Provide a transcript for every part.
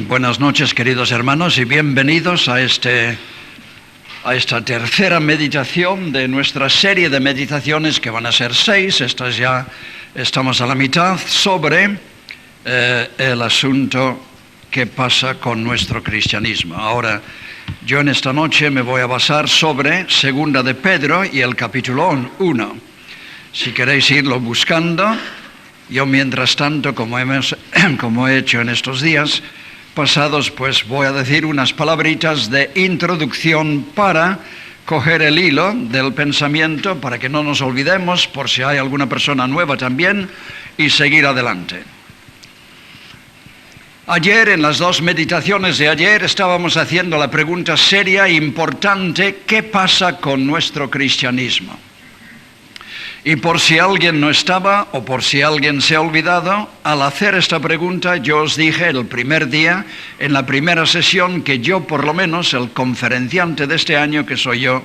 Buenas noches, queridos hermanos, y bienvenidos a esta tercera meditación de nuestra serie de meditaciones, que van a ser 6. Ya estamos a la mitad, sobre el asunto que pasa con nuestro cristianismo. Ahora, yo en esta noche me voy a basar sobre Segunda de Pedro y el capítulo 1. Si queréis irlo buscando, yo mientras tanto, como he hecho en estos días pasados, pues voy a decir unas palabritas de introducción para coger el hilo del pensamiento, para que no nos olvidemos, por si hay alguna persona nueva también, y seguir adelante. Ayer, en las 2 meditaciones de ayer, estábamos haciendo la pregunta seria e importante: ¿qué pasa con nuestro cristianismo? Y por si alguien no estaba o por si alguien se ha olvidado, al hacer esta pregunta yo os dije el primer día, en la primera sesión, que yo, por lo menos, el conferenciante de este año, que soy yo,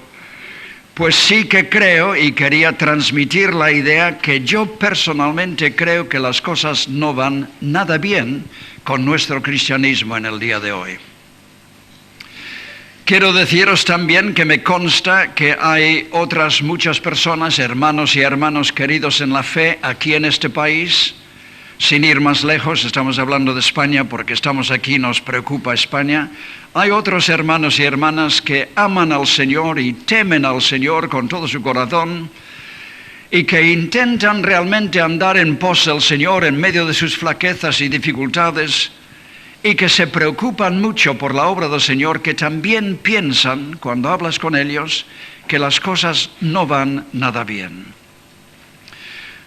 pues sí que creo, y quería transmitir la idea, que yo personalmente creo que las cosas no van nada bien con nuestro cristianismo en el día de hoy. Quiero deciros también que me consta que hay otras muchas personas, hermanos y hermanas queridos en la fe, aquí en este país, sin ir más lejos. Estamos hablando de España porque estamos aquí, nos preocupa España. Hay otros hermanos y hermanas que aman al Señor y temen al Señor con todo su corazón, y que intentan realmente andar en pos del Señor en medio de sus flaquezas y dificultades, y que se preocupan mucho por la obra del Señor, que también piensan, cuando hablas con ellos, que las cosas no van nada bien.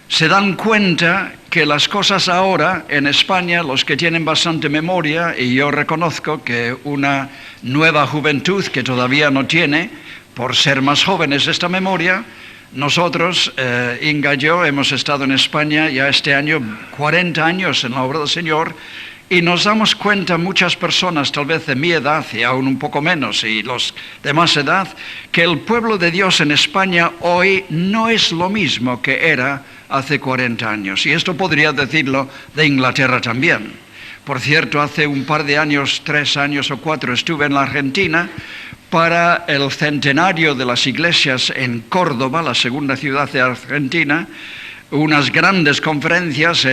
Se dan cuenta que las cosas ahora en España, los que tienen bastante memoria, y yo reconozco que una nueva juventud que todavía no tiene, por ser más jóvenes, esta memoria, nosotros, Inga y yo, hemos estado en España ya este año 40 años en la obra del Señor, y nos damos cuenta, muchas personas, tal vez de mi edad y aún un poco menos, y los de más edad, que el pueblo de Dios en España hoy no es lo mismo que era hace 40 años. Y esto podría decirlo de Inglaterra también. Por cierto, hace un par de años, 3 años o 4, estuve en la Argentina para el centenario de las iglesias en Córdoba, la segunda ciudad de Argentina. Unas grandes conferencias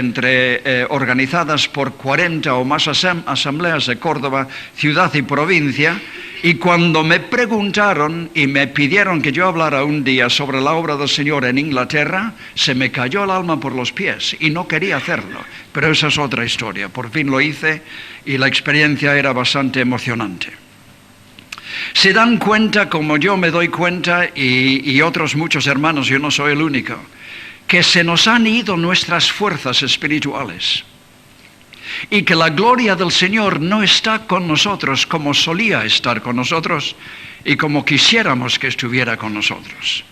organizadas por 40 o más asambleas de Córdoba, ciudad y provincia, y cuando me preguntaron y me pidieron que yo hablara un día sobre la obra del Señor en Inglaterra, se me cayó el alma por los pies y no quería hacerlo, pero esa es otra historia. Por fin lo hice y la experiencia era bastante emocionante. Se dan cuenta, como yo me doy cuenta, y otros muchos hermanos, yo no soy el único, que se nos han ido nuestras fuerzas espirituales y que la gloria del Señor no está con nosotros como solía estar con nosotros y como quisiéramos que estuviera con nosotros.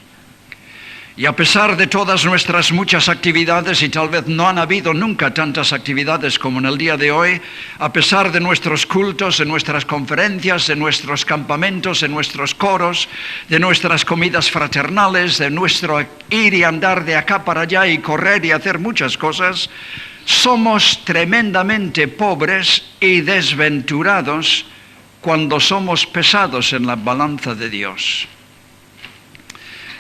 Y a pesar de todas nuestras muchas actividades, y tal vez no han habido nunca tantas actividades como en el día de hoy, a pesar de nuestros cultos, de nuestras conferencias, de nuestros campamentos, de nuestros coros, de nuestras comidas fraternales, de nuestro ir y andar de acá para allá y correr y hacer muchas cosas, somos tremendamente pobres y desventurados cuando somos pesados en la balanza de Dios.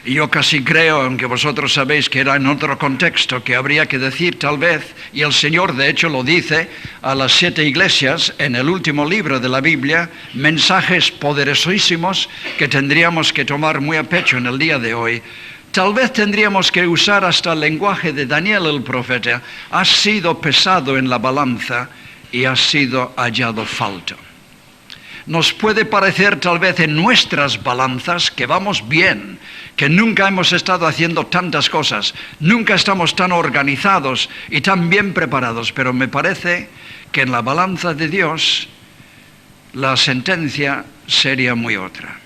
Y yo casi creo, aunque vosotros sabéis que era en otro contexto, que habría que decir tal vez, y el Señor de hecho lo dice a las 7 iglesias en el último libro de la Biblia, mensajes poderosísimos que tendríamos que tomar muy a pecho en el día de hoy. Tal vez tendríamos que usar hasta el lenguaje de Daniel el profeta: has sido pesado en la balanza y has sido hallado falto. Nos puede parecer tal vez en nuestras balanzas que vamos bien, que nunca hemos estado haciendo tantas cosas, nunca estamos tan organizados y tan bien preparados, pero me parece que en la balanza de Dios la sentencia sería muy otra.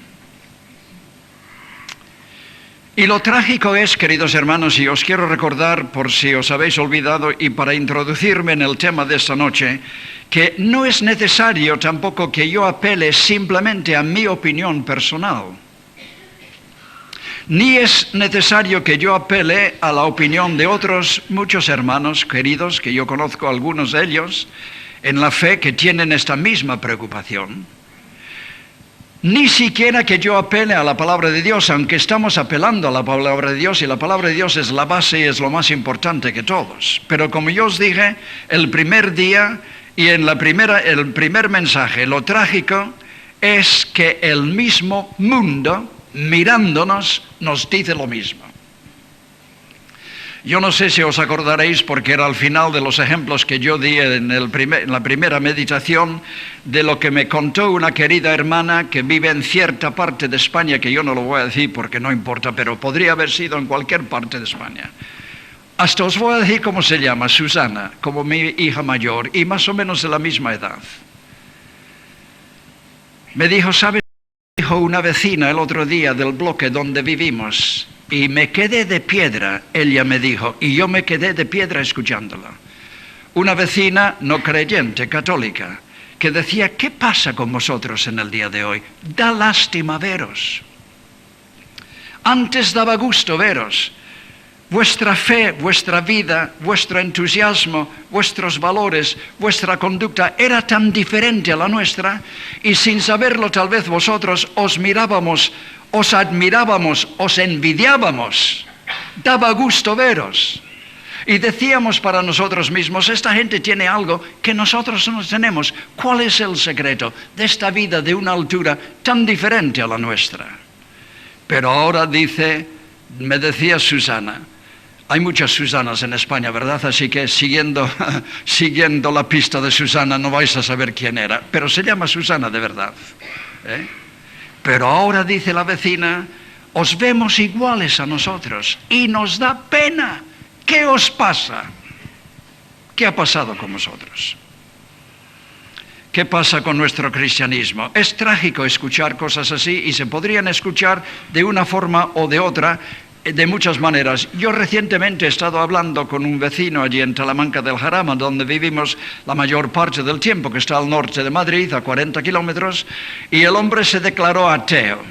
Y lo trágico es, queridos hermanos, y os quiero recordar por si os habéis olvidado y para introducirme en el tema de esta noche, que no es necesario tampoco que yo apele simplemente a mi opinión personal. Ni es necesario que yo apele a la opinión de otros muchos hermanos queridos, que yo conozco algunos de ellos, en la fe que tienen esta misma preocupación. Ni siquiera que yo apele a la palabra de Dios, aunque estamos apelando a la palabra de Dios, y la palabra de Dios es la base y es lo más importante que todos. Pero como yo os dije, el primer día y en el primer mensaje, lo trágico es que el mismo mundo, mirándonos, nos dice lo mismo. Yo no sé si os acordaréis, porque era al final de los ejemplos que yo di en la primera meditación, de lo que me contó una querida hermana que vive en cierta parte de España, que yo no lo voy a decir porque no importa, pero podría haber sido en cualquier parte de España. Hasta os voy a decir cómo se llama, Susana, como mi hija mayor, y más o menos de la misma edad. Me dijo, ¿sabes? Dijo una vecina el otro día del bloque donde vivimos, y me quedé de piedra, ella me dijo, y yo me quedé de piedra escuchándola. Una vecina no creyente, católica, que decía, ¿qué pasa con vosotros en el día de hoy? Da lástima veros. Antes daba gusto veros. Vuestra fe, vuestra vida, vuestro entusiasmo, vuestros valores, vuestra conducta era tan diferente a la nuestra, y sin saberlo tal vez vosotros os mirábamos, os admirábamos, os envidiábamos. Daba gusto veros. Y decíamos para nosotros mismos, esta gente tiene algo que nosotros no tenemos. ¿Cuál es el secreto de esta vida de una altura tan diferente a la nuestra? Pero ahora me decía Susana, hay muchas Susanas en España, ¿verdad? Así que siguiendo la pista de Susana no vais a saber quién era, pero se llama Susana de verdad. Pero ahora, dice la vecina, os vemos iguales a nosotros y nos da pena. ¿Qué os pasa? ¿Qué ha pasado con vosotros? ¿Qué pasa con nuestro cristianismo? Es trágico escuchar cosas así, y se podrían escuchar de una forma o de otra, de muchas maneras. Yo recientemente he estado hablando con un vecino allí en Talamanca del Jarama, donde vivimos la mayor parte del tiempo, que está al norte de Madrid, a 40 kilómetros, y el hombre se declaró ateo.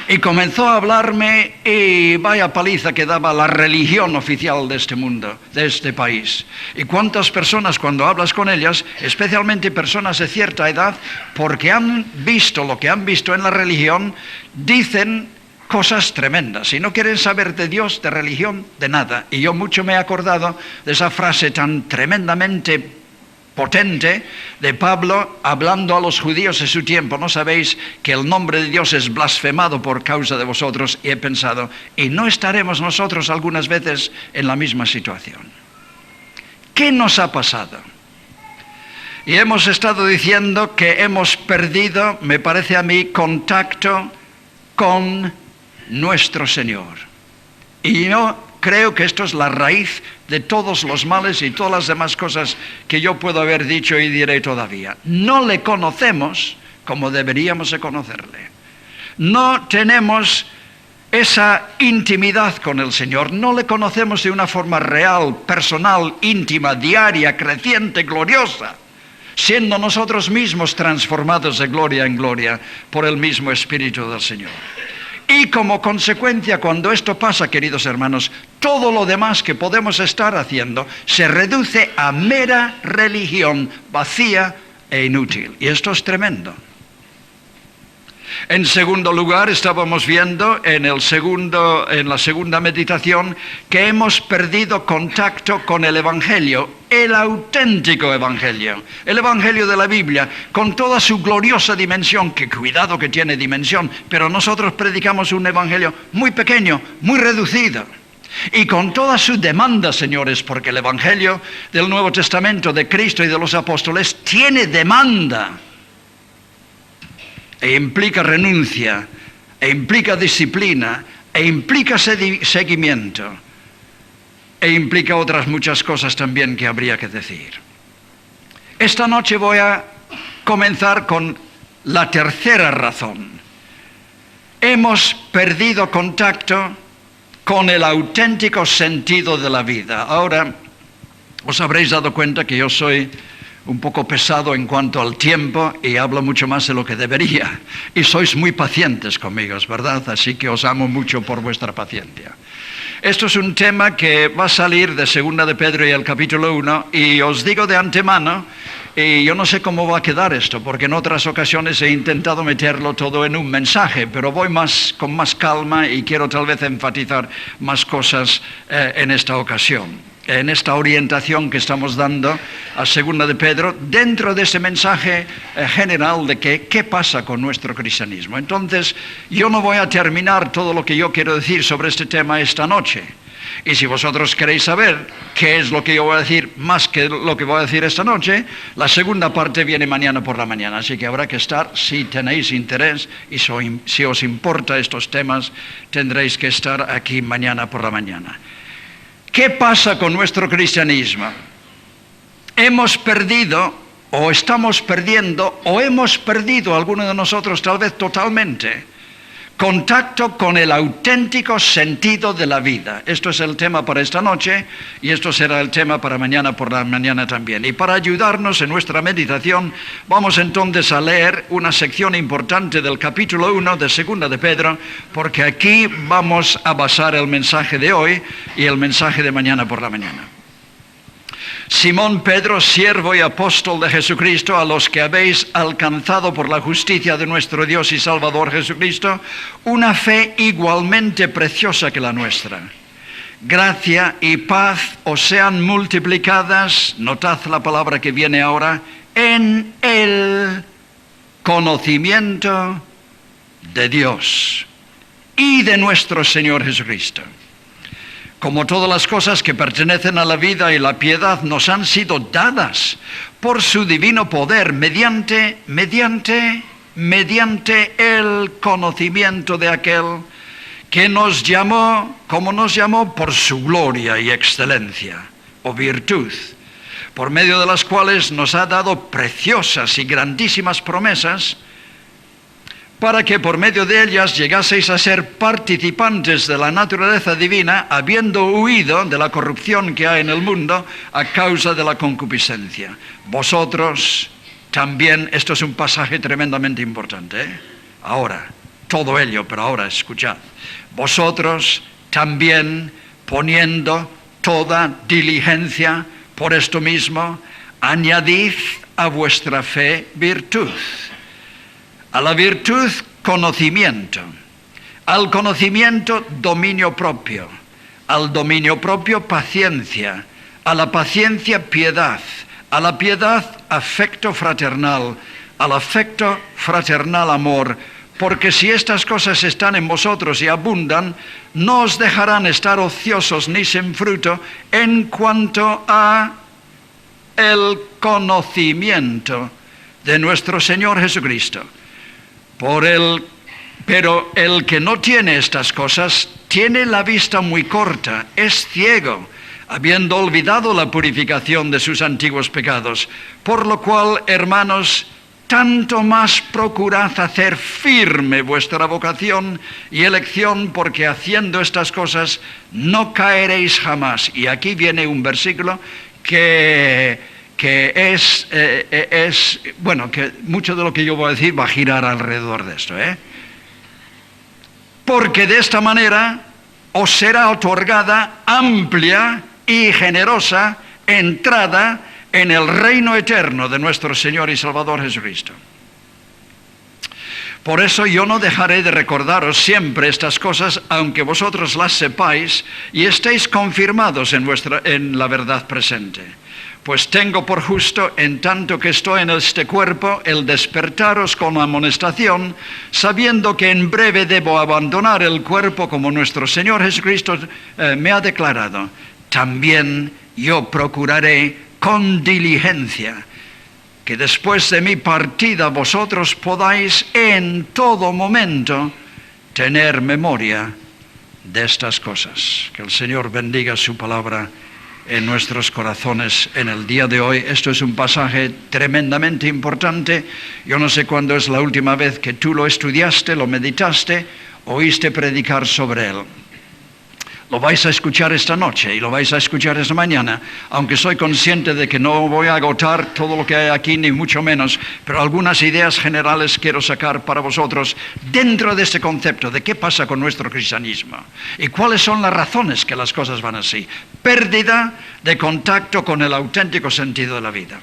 Y comenzó a hablarme, y vaya paliza que daba la religión oficial de este mundo, de este país. Y cuántas personas, cuando hablas con ellas, especialmente personas de cierta edad, porque han visto lo que han visto en la religión, dicen cosas tremendas, y no quieren saber de Dios, de religión, de nada. Y yo mucho me he acordado de esa frase tan tremendamente potente de Pablo hablando a los judíos de su tiempo. ¿No sabéis que el nombre de Dios es blasfemado por causa de vosotros? Y he pensado, ¿y no estaremos nosotros algunas veces en la misma situación? ¿Qué nos ha pasado? Y hemos estado diciendo que hemos perdido, me parece a mí, contacto con nuestro Señor. Y yo creo que esto es la raíz de todos los males y todas las demás cosas que yo puedo haber dicho y diré todavía. No le conocemos como deberíamos de conocerle. No tenemos esa intimidad con el Señor. No le conocemos de una forma real, personal, íntima, diaria, creciente, gloriosa, siendo nosotros mismos transformados de gloria en gloria por el mismo Espíritu del Señor. Y como consecuencia, cuando esto pasa, queridos hermanos, todo lo demás que podemos estar haciendo se reduce a mera religión vacía e inútil. Y esto es tremendo. En segundo lugar, estábamos viendo en la segunda meditación que hemos perdido contacto con el Evangelio, el auténtico Evangelio, el Evangelio de la Biblia, con toda su gloriosa dimensión, que cuidado que tiene dimensión, pero nosotros predicamos un Evangelio muy pequeño, muy reducido. Y con toda su demanda, señores, porque el Evangelio del Nuevo Testamento de Cristo y de los apóstoles tiene demanda. E implica renuncia, e implica disciplina, e implica seguimiento, e implica otras muchas cosas también que habría que decir. Esta noche voy a comenzar con la tercera razón. Hemos perdido contacto con el auténtico sentido de la vida. Ahora, os habréis dado cuenta que yo soy un poco pesado en cuanto al tiempo y hablo mucho más de lo que debería. Y sois muy pacientes conmigo, ¿verdad? Así que os amo mucho por vuestra paciencia. Esto es un tema que va a salir de Segunda de Pedro y el capítulo 1, y os digo de antemano, y yo no sé cómo va a quedar esto, porque en otras ocasiones he intentado meterlo todo en un mensaje, pero voy con más calma y quiero tal vez enfatizar más cosas en esta ocasión. En esta orientación que estamos dando a Segunda de Pedro, dentro de ese mensaje general de qué pasa con nuestro cristianismo. Entonces, yo no voy a terminar todo lo que yo quiero decir sobre este tema esta noche. Y si vosotros queréis saber qué es lo que yo voy a decir, más que lo que voy a decir esta noche, la segunda parte viene mañana por la mañana. Así que habrá que estar, si tenéis interés y si os importa estos temas, tendréis que estar aquí mañana por la mañana. ¿Qué pasa con nuestro cristianismo? Hemos perdido, o estamos perdiendo, o hemos perdido algunos de nosotros tal vez totalmente, contacto con el auténtico sentido de la vida. Esto es el tema para esta noche y esto será el tema para mañana por la mañana también. Y para ayudarnos en nuestra meditación, vamos entonces a leer una sección importante del capítulo 1 de Segunda de Pedro, porque aquí vamos a basar el mensaje de hoy y el mensaje de mañana por la mañana. Simón Pedro, siervo y apóstol de Jesucristo, a los que habéis alcanzado por la justicia de nuestro Dios y Salvador Jesucristo, una fe igualmente preciosa que la nuestra. Gracia y paz os sean multiplicadas, notad la palabra que viene ahora, en el conocimiento de Dios y de nuestro Señor Jesucristo. Como todas las cosas que pertenecen a la vida y la piedad nos han sido dadas por su divino poder mediante el conocimiento de aquel que nos llamó, como nos llamó, por su gloria y excelencia o virtud, por medio de las cuales nos ha dado preciosas y grandísimas promesas, para que por medio de ellas llegaseis a ser participantes de la naturaleza divina, habiendo huido de la corrupción que hay en el mundo a causa de la concupiscencia. Vosotros también, esto es un pasaje tremendamente importante, ahora, todo ello, pero ahora escuchad. Vosotros también, poniendo toda diligencia por esto mismo, añadid a vuestra fe virtud. A la virtud, conocimiento. Al conocimiento, dominio propio. Al dominio propio, paciencia. A la paciencia, piedad. A la piedad, afecto fraternal. Al afecto fraternal, amor. Porque si estas cosas están en vosotros y abundan, no os dejarán estar ociosos ni sin fruto en cuanto a el conocimiento de nuestro Señor Jesucristo. Pero el que no tiene estas cosas tiene la vista muy corta, es ciego, habiendo olvidado la purificación de sus antiguos pecados. Por lo cual, hermanos, tanto más procurad hacer firme vuestra vocación y elección, porque haciendo estas cosas no caeréis jamás. Y aquí viene un versículo que mucho de lo que yo voy a decir va a girar alrededor de esto, Porque de esta manera os será otorgada amplia y generosa entrada en el reino eterno de nuestro Señor y Salvador Jesucristo. Por eso yo no dejaré de recordaros siempre estas cosas, aunque vosotros las sepáis y estéis confirmados en la verdad presente. Pues tengo por justo, en tanto que estoy en este cuerpo, el despertaros con amonestación, sabiendo que en breve debo abandonar el cuerpo como nuestro Señor Jesucristo me ha declarado. También yo procuraré con diligencia que después de mi partida vosotros podáis en todo momento tener memoria de estas cosas. Que el Señor bendiga su palabra en nuestros corazones en el día de hoy. Esto es un pasaje tremendamente importante. Yo no sé cuándo es la última vez que tú lo estudiaste, lo meditaste, oíste predicar sobre él. Lo vais a escuchar esta noche y lo vais a escuchar esta mañana, aunque soy consciente de que no voy a agotar todo lo que hay aquí, ni mucho menos, pero algunas ideas generales quiero sacar para vosotros dentro de este concepto de qué pasa con nuestro cristianismo y cuáles son las razones que las cosas van así. Pérdida de contacto con el auténtico sentido de la vida.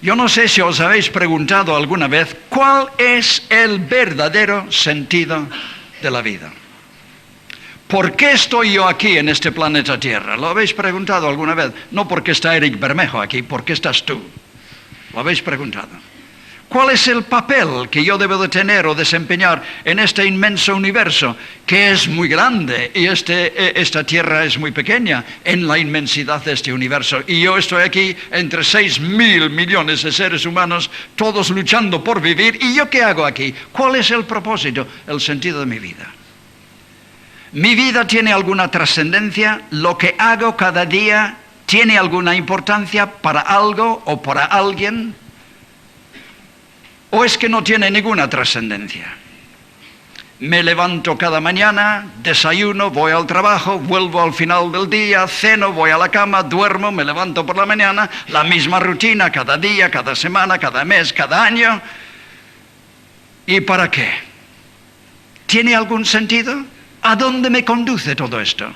Yo no sé si os habéis preguntado alguna vez cuál es el verdadero sentido de la vida. ¿Por qué estoy yo aquí en este planeta Tierra? ¿Lo habéis preguntado alguna vez? No porque está Eric Bermejo aquí, ¿por qué estás tú? ¿Lo habéis preguntado? ¿Cuál es el papel que yo debo de tener o desempeñar en este inmenso universo que es muy grande y esta Tierra es muy pequeña en la inmensidad de este universo? Y yo estoy aquí entre 6.000 millones de seres humanos, todos luchando por vivir. ¿Y yo qué hago aquí? ¿Cuál es el propósito, el sentido de mi vida? ¿Mi vida tiene alguna trascendencia? ¿Lo que hago cada día tiene alguna importancia para algo o para alguien? ¿O es que no tiene ninguna trascendencia? Me levanto cada mañana, desayuno, voy al trabajo, vuelvo al final del día, ceno, voy a la cama, duermo, me levanto por la mañana, la misma rutina cada día, cada semana, cada mes, cada año. ¿Y para qué? ¿Tiene algún sentido? ¿A dónde me conduce todo esto?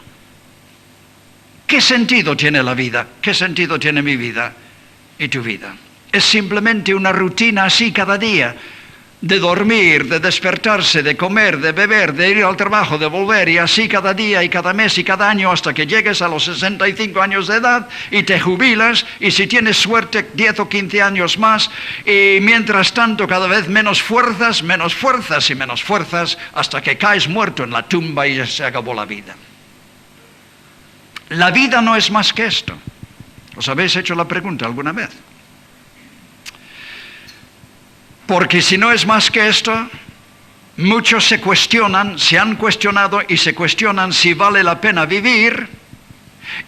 ¿Qué sentido tiene la vida? ¿Qué sentido tiene mi vida y tu vida? ¿Es simplemente una rutina así cada día? De dormir, de despertarse, de comer, de beber, de ir al trabajo, de volver, y así cada día y cada mes y cada año hasta que llegues a los 65 años de edad y te jubilas, y si tienes suerte 10 o 15 años más, y mientras tanto cada vez menos fuerzas y menos fuerzas hasta que caes muerto en la tumba y ya se acabó la vida. La vida no es más que esto. ¿Os habéis hecho la pregunta alguna vez? Porque si no es más que esto, muchos se cuestionan, se han cuestionado y se cuestionan si vale la pena vivir,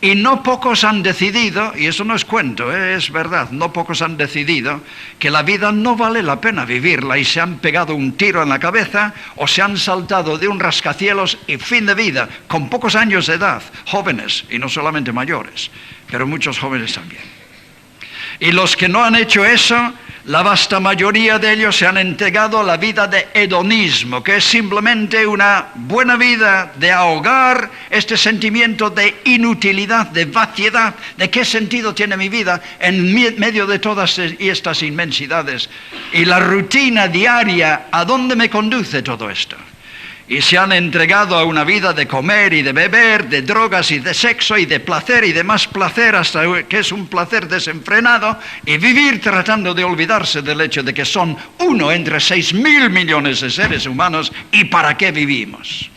y no pocos han decidido, y eso no es cuento, es verdad, no pocos han decidido que la vida no vale la pena vivirla y se han pegado un tiro en la cabeza o se han saltado de un rascacielos y fin de vida, con pocos años de edad, jóvenes y no solamente mayores, pero muchos jóvenes también. Y los que no han hecho eso, la vasta mayoría de ellos se han entregado a la vida de hedonismo, que es simplemente una buena vida de ahogar este sentimiento de inutilidad, de vaciedad, de qué sentido tiene mi vida en medio de todas estas inmensidades. Y la rutina diaria, ¿a dónde me conduce todo esto? Y se han entregado a una vida de comer y de beber, de drogas y de sexo y de placer y de más placer, hasta que es un placer desenfrenado, y vivir tratando de olvidarse del hecho de que son uno entre 6.000 millones de seres humanos y para qué vivimos.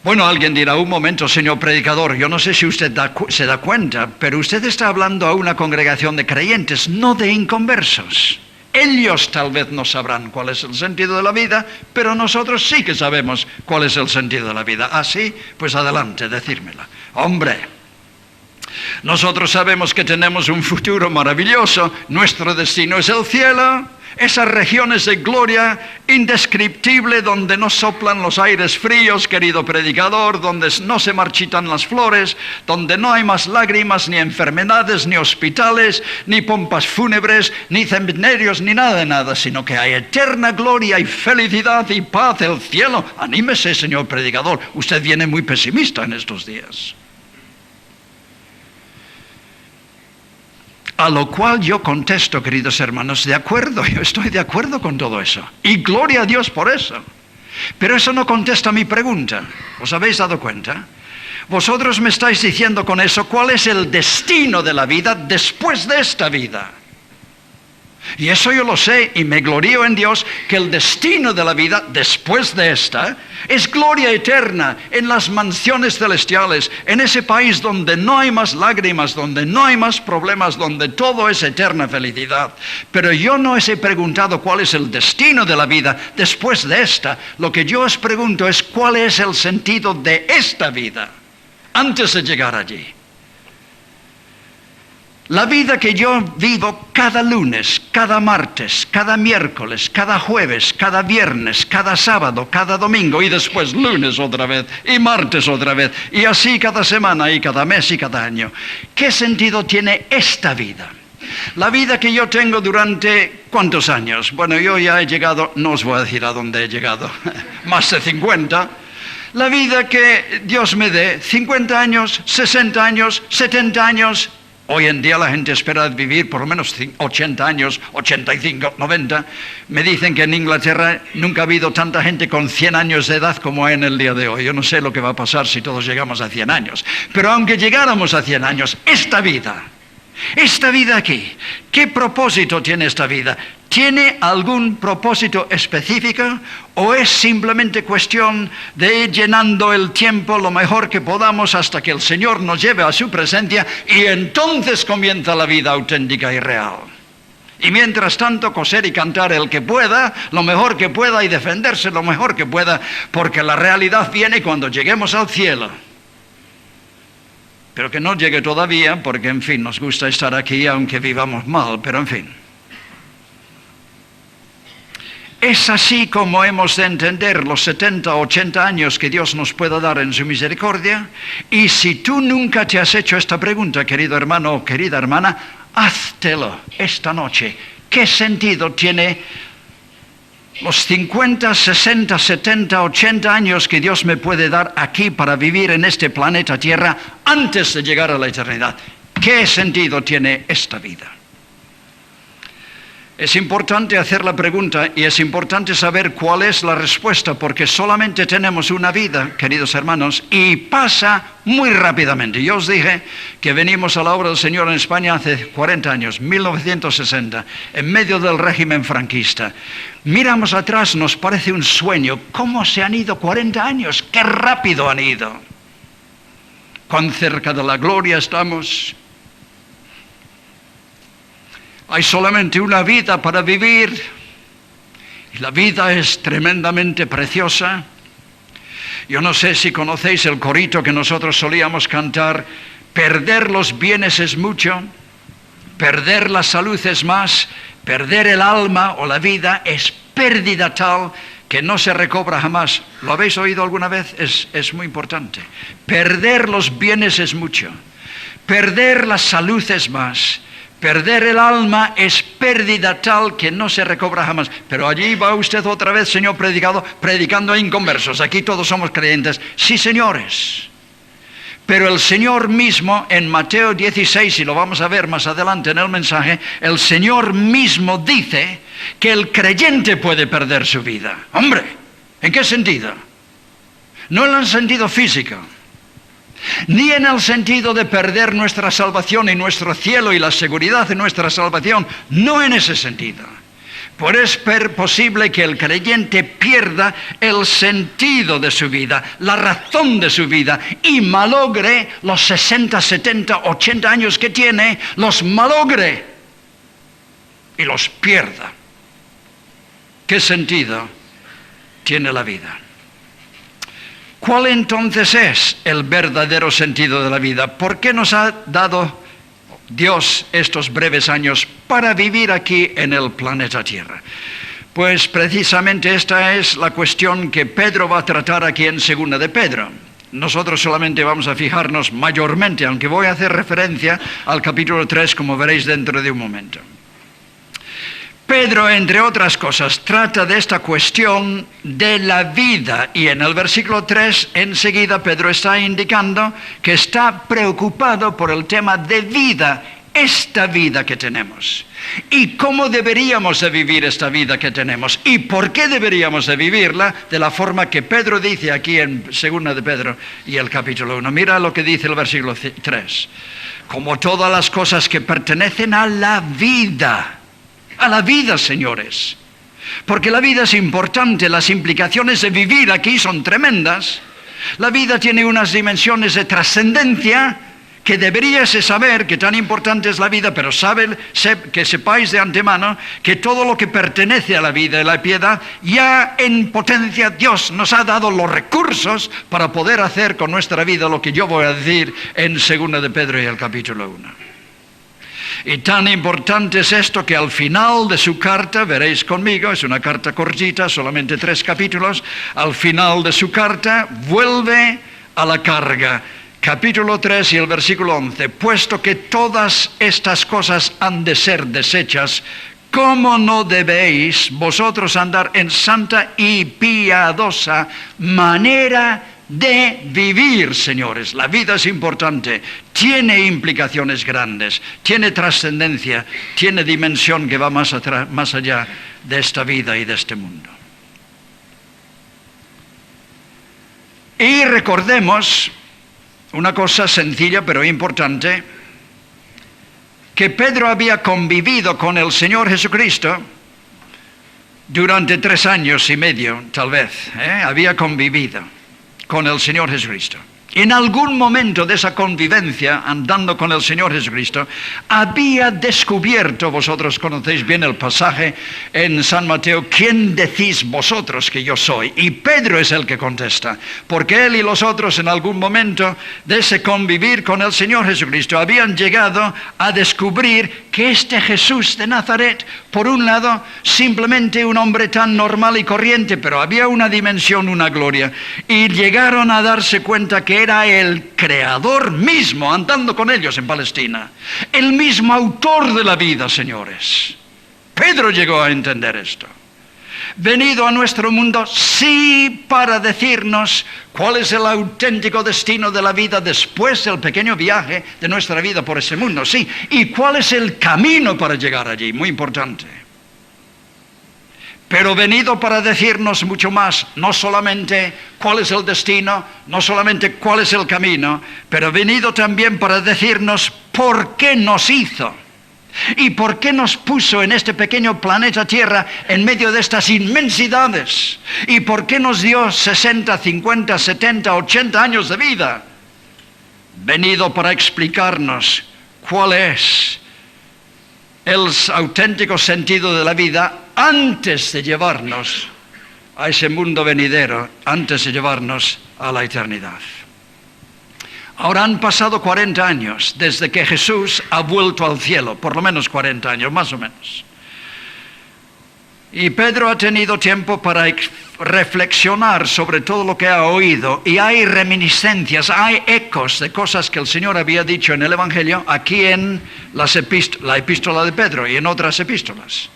Bueno, alguien dirá, un momento, señor predicador, yo no sé si usted se da cuenta, pero usted está hablando a una congregación de creyentes, no de inconversos. Ellos tal vez no sabrán cuál es el sentido de la vida, pero nosotros sí que sabemos cuál es el sentido de la vida. Así, pues adelante, decírmela. Hombre, nosotros sabemos que tenemos un futuro maravilloso, nuestro destino es el cielo, esas regiones de gloria indescriptible donde no soplan los aires fríos, querido predicador, donde no se marchitan las flores, donde no hay más lágrimas, ni enfermedades, ni hospitales, ni pompas fúnebres, ni cementerios, ni nada de nada, sino que hay eterna gloria y felicidad y paz, el cielo. Anímese, señor predicador, usted viene muy pesimista en estos días. A lo cual yo contesto, queridos hermanos, de acuerdo, yo estoy de acuerdo con todo eso. Y gloria a Dios por eso. Pero eso no contesta mi pregunta. ¿Os habéis dado cuenta? Vosotros me estáis diciendo con eso cuál es el destino de la vida después de esta vida. Y eso yo lo sé y me glorío en Dios, que el destino de la vida después de esta es gloria eterna en las mansiones celestiales, en ese país donde no hay más lágrimas, donde no hay más problemas, donde todo es eterna felicidad. Pero yo no os he preguntado cuál es el destino de la vida después de esta. Lo que yo os pregunto es cuál es el sentido de esta vida antes de llegar allí. La vida que yo vivo cada lunes, cada martes, cada miércoles, cada jueves, cada viernes, cada sábado, cada domingo y después lunes otra vez y martes otra vez y así cada semana y cada mes y cada año. ¿Qué sentido tiene esta vida? La vida que yo tengo durante ¿cuántos años? Bueno, yo ya he llegado, no os voy a decir a dónde he llegado, más de 50. La vida que Dios me dé, 50 años, 60 años, 70 años. Hoy en día la gente espera vivir por lo menos 80 años, 85, 90. Me dicen que en Inglaterra nunca ha habido tanta gente con 100 años de edad como hay en el día de hoy. Yo no sé lo que va a pasar si todos llegamos a 100 años. Pero aunque llegáramos a 100 años, esta vida aquí, ¿qué propósito tiene esta vida? ¿Tiene algún propósito específico o es simplemente cuestión de ir llenando el tiempo lo mejor que podamos hasta que el Señor nos lleve a su presencia y entonces comienza la vida auténtica y real? Y mientras tanto coser y cantar el que pueda, lo mejor que pueda y defenderse lo mejor que pueda, porque la realidad viene cuando lleguemos al cielo. Pero que no llegue todavía, porque en fin, nos gusta estar aquí aunque vivamos mal, pero en fin. Es así como hemos de entender los 70 o 80 años que Dios nos pueda dar en su misericordia. Y si tú nunca te has hecho esta pregunta, querido hermano o querida hermana, háztelo esta noche. ¿Qué sentido tiene los 50, 60, 70, 80 años que Dios me puede dar aquí para vivir en este planeta Tierra antes de llegar a la eternidad? ¿Qué sentido tiene esta vida? Es importante hacer la pregunta y es importante saber cuál es la respuesta, porque solamente tenemos una vida, queridos hermanos, y pasa muy rápidamente. Yo os dije que venimos a la obra del Señor en España hace 40 años, 1960, en medio del régimen franquista. Miramos atrás, nos parece un sueño. ¿Cómo se han ido 40 años? ¡Qué rápido han ido! ¿Cuán cerca de la gloria estamos? Hay solamente una vida para vivir y la vida es tremendamente preciosa. Yo no sé si conocéis el corito que nosotros solíamos cantar: perder los bienes es mucho, perder la salud es más, perder el alma o la vida es pérdida tal que no se recobra jamás. ¿Lo habéis oído alguna vez? Es muy importante. Perder los bienes es mucho, perder la salud es más, perder el alma es pérdida tal que no se recobra jamás. Pero allí va usted otra vez, señor predicando a inconversos. Aquí todos somos creyentes. Sí, señores. Pero el Señor mismo, en Mateo 16, y lo vamos a ver más adelante en el mensaje, el Señor mismo dice que el creyente puede perder su vida. Hombre, ¿en qué sentido? No en el sentido físico, ni en el sentido de perder nuestra salvación y nuestro cielo y la seguridad de nuestra salvación, no en ese sentido. Pues es posible que el creyente pierda el sentido de su vida, la razón de su vida, y malogre los 60, 70, 80 años que tiene, los malogre y los pierda. ¿Qué sentido tiene la vida? ¿Cuál entonces es el verdadero sentido de la vida? ¿Por qué nos ha dado Dios estos breves años para vivir aquí en el planeta Tierra? Pues precisamente esta es la cuestión que Pedro va a tratar aquí en 2 de Pedro. Nosotros solamente vamos a fijarnos mayormente, aunque voy a hacer referencia al capítulo 3, como veréis dentro de un momento. Pedro, entre otras cosas, trata de esta cuestión de la vida, y en el versículo 3 enseguida Pedro está indicando que está preocupado por el tema de vida, esta vida que tenemos, y cómo deberíamos de vivir esta vida que tenemos, y por qué deberíamos de vivirla de la forma que Pedro dice aquí en 2 de Pedro y el capítulo 1. Mira lo que dice el versículo 3. Como todas las cosas que pertenecen a la vida, señores, porque la vida es importante, las implicaciones de vivir aquí son tremendas. La vida tiene unas dimensiones de trascendencia que deberíais saber que tan importante es la vida, pero que sepáis de antemano que todo lo que pertenece a la vida y la piedad, ya en potencia Dios nos ha dado los recursos para poder hacer con nuestra vida lo que yo voy a decir en 2 de Pedro y el capítulo 1. Y tan importante es esto que al final de su carta, veréis conmigo, es una carta cortita, solamente 3 capítulos, al final de su carta vuelve a la carga. Capítulo 3 y el versículo 11, puesto que todas estas cosas han de ser deshechas, ¿cómo no debéis vosotros andar en santa y piadosa manera de vivir, señores? La vida es importante, tiene implicaciones grandes, tiene trascendencia, tiene dimensión que va más allá de esta vida y de este mundo. Y recordemos una cosa sencilla pero importante, que Pedro había convivido con el Señor Jesucristo durante 3 años y medio, tal vez, había convivido con el Señor Jesucristo. En algún momento de esa convivencia, andando con el Señor Jesucristo, había descubierto, vosotros conocéis bien el pasaje en San Mateo, ¿quién decís vosotros que yo soy? Y Pedro es el que contesta, porque él y los otros en algún momento de ese convivir con el Señor Jesucristo habían llegado a descubrir que este Jesús de Nazaret, por un lado, simplemente un hombre tan normal y corriente, pero había una dimensión, una gloria, y llegaron a darse cuenta que era el creador mismo, andando con ellos en Palestina, el mismo autor de la vida, señores. Pedro llegó a entender esto. Venido a nuestro mundo, sí, para decirnos cuál es el auténtico destino de la vida después del pequeño viaje de nuestra vida por ese mundo, sí, y cuál es el camino para llegar allí, muy importante. Pero venido para decirnos mucho más, no solamente cuál es el destino, no solamente cuál es el camino, pero venido también para decirnos por qué nos hizo y por qué nos puso en este pequeño planeta Tierra en medio de estas inmensidades y por qué nos dio 60, 50, 70, 80 años de vida. Venido para explicarnos cuál es el auténtico sentido de la vida antes de llevarnos a ese mundo venidero, antes de llevarnos a la eternidad. Ahora han pasado 40 años desde que Jesús ha vuelto al cielo, por lo menos 40 años, más o menos. Y Pedro ha tenido tiempo para reflexionar sobre todo lo que ha oído, y hay reminiscencias, hay ecos de cosas que el Señor había dicho en el Evangelio, aquí en la epístola de Pedro y en otras epístolas.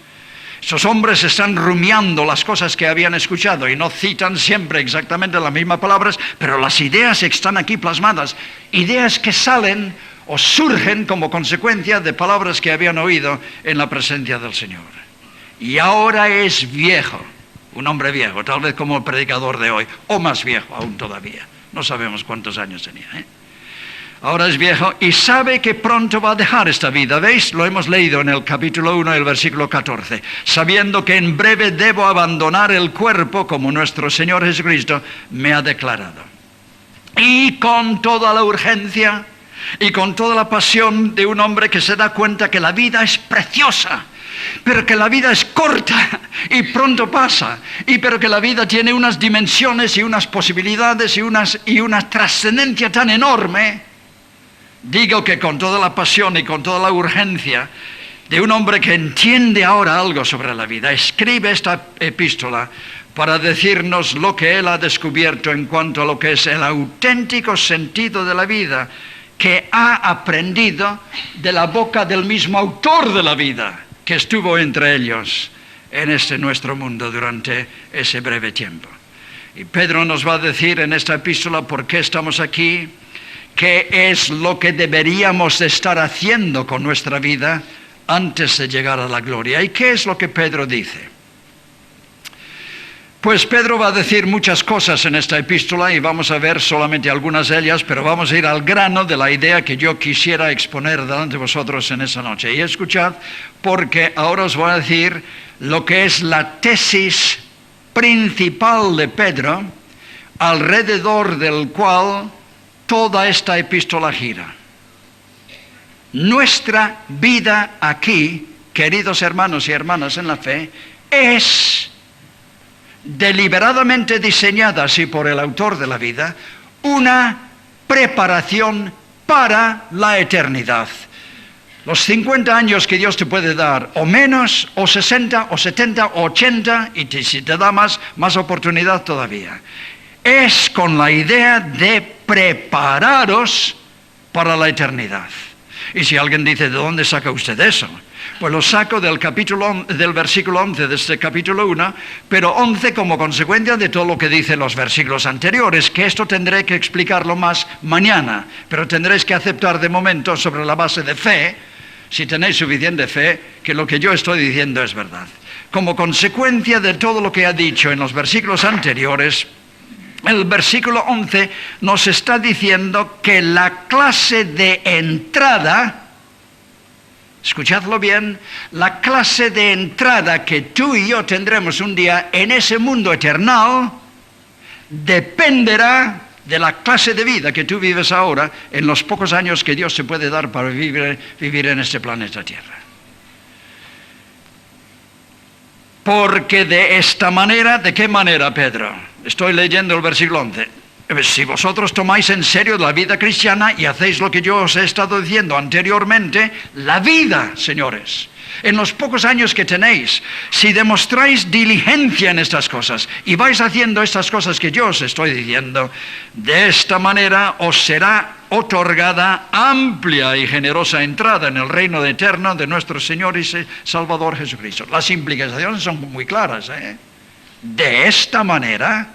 Esos hombres están rumiando las cosas que habían escuchado y no citan siempre exactamente las mismas palabras, pero las ideas están aquí plasmadas, ideas que salen o surgen como consecuencia de palabras que habían oído en la presencia del Señor. Y ahora es viejo, un hombre viejo, tal vez como el predicador de hoy, o más viejo aún todavía, no sabemos cuántos años tenía, Ahora es viejo y sabe que pronto va a dejar esta vida. ¿Veis? Lo hemos leído en el capítulo 1, el versículo 14. Sabiendo que en breve debo abandonar el cuerpo, como nuestro Señor Jesucristo me ha declarado. Y con toda la urgencia y con toda la pasión de un hombre que se da cuenta que la vida es preciosa, pero que la vida es corta y pronto pasa, pero que la vida tiene unas dimensiones y unas posibilidades y una trascendencia tan enorme. Digo que con toda la pasión y con toda la urgencia de un hombre que entiende ahora algo sobre la vida, escribe esta epístola para decirnos lo que él ha descubierto en cuanto a lo que es el auténtico sentido de la vida, que ha aprendido de la boca del mismo autor de la vida, que estuvo entre ellos en este nuestro mundo durante ese breve tiempo. Y Pedro nos va a decir en esta epístola por qué estamos aquí, qué es lo que deberíamos de estar haciendo con nuestra vida antes de llegar a la gloria. ¿Y qué es lo que Pedro dice? Pues Pedro va a decir muchas cosas en esta epístola y vamos a ver solamente algunas de ellas, pero vamos a ir al grano de la idea que yo quisiera exponer delante de vosotros en esa noche. Y escuchad, porque ahora os voy a decir lo que es la tesis principal de Pedro, alrededor del cual toda esta epístola gira. Nuestra vida aquí, queridos hermanos y hermanas en la fe, es deliberadamente diseñada así por el autor de la vida, una preparación para la eternidad. Los 50 años que Dios te puede dar, o menos, o 60, o 70, o 80, y si te da más oportunidad todavía. Es con la idea de prepararos para la eternidad. Y si alguien dice, ¿de dónde saca usted eso? Pues lo saco del versículo 11 de este capítulo 1, pero 11 como consecuencia de todo lo que dicen los versículos anteriores, que esto tendré que explicarlo más mañana, pero tendréis que aceptar de momento sobre la base de fe, si tenéis suficiente fe, que lo que yo estoy diciendo es verdad. Como consecuencia de todo lo que ha dicho en los versículos anteriores, el versículo 11 nos está diciendo que la clase de entrada, escuchadlo bien, la clase de entrada que tú y yo tendremos un día en ese mundo eternal, dependerá de la clase de vida que tú vives ahora en los pocos años que Dios te puede dar para vivir en este planeta Tierra. Porque de esta manera, ¿de qué manera, Pedro? Estoy leyendo el versículo 11. Si vosotros tomáis en serio la vida cristiana y hacéis lo que yo os he estado diciendo anteriormente, la vida, señores, en los pocos años que tenéis, si demostráis diligencia en estas cosas y vais haciendo estas cosas que yo os estoy diciendo, de esta manera os será otorgada amplia y generosa entrada en el reino eterno de nuestro Señor y Salvador Jesucristo. Las implicaciones son muy claras, ¿eh? De esta manera,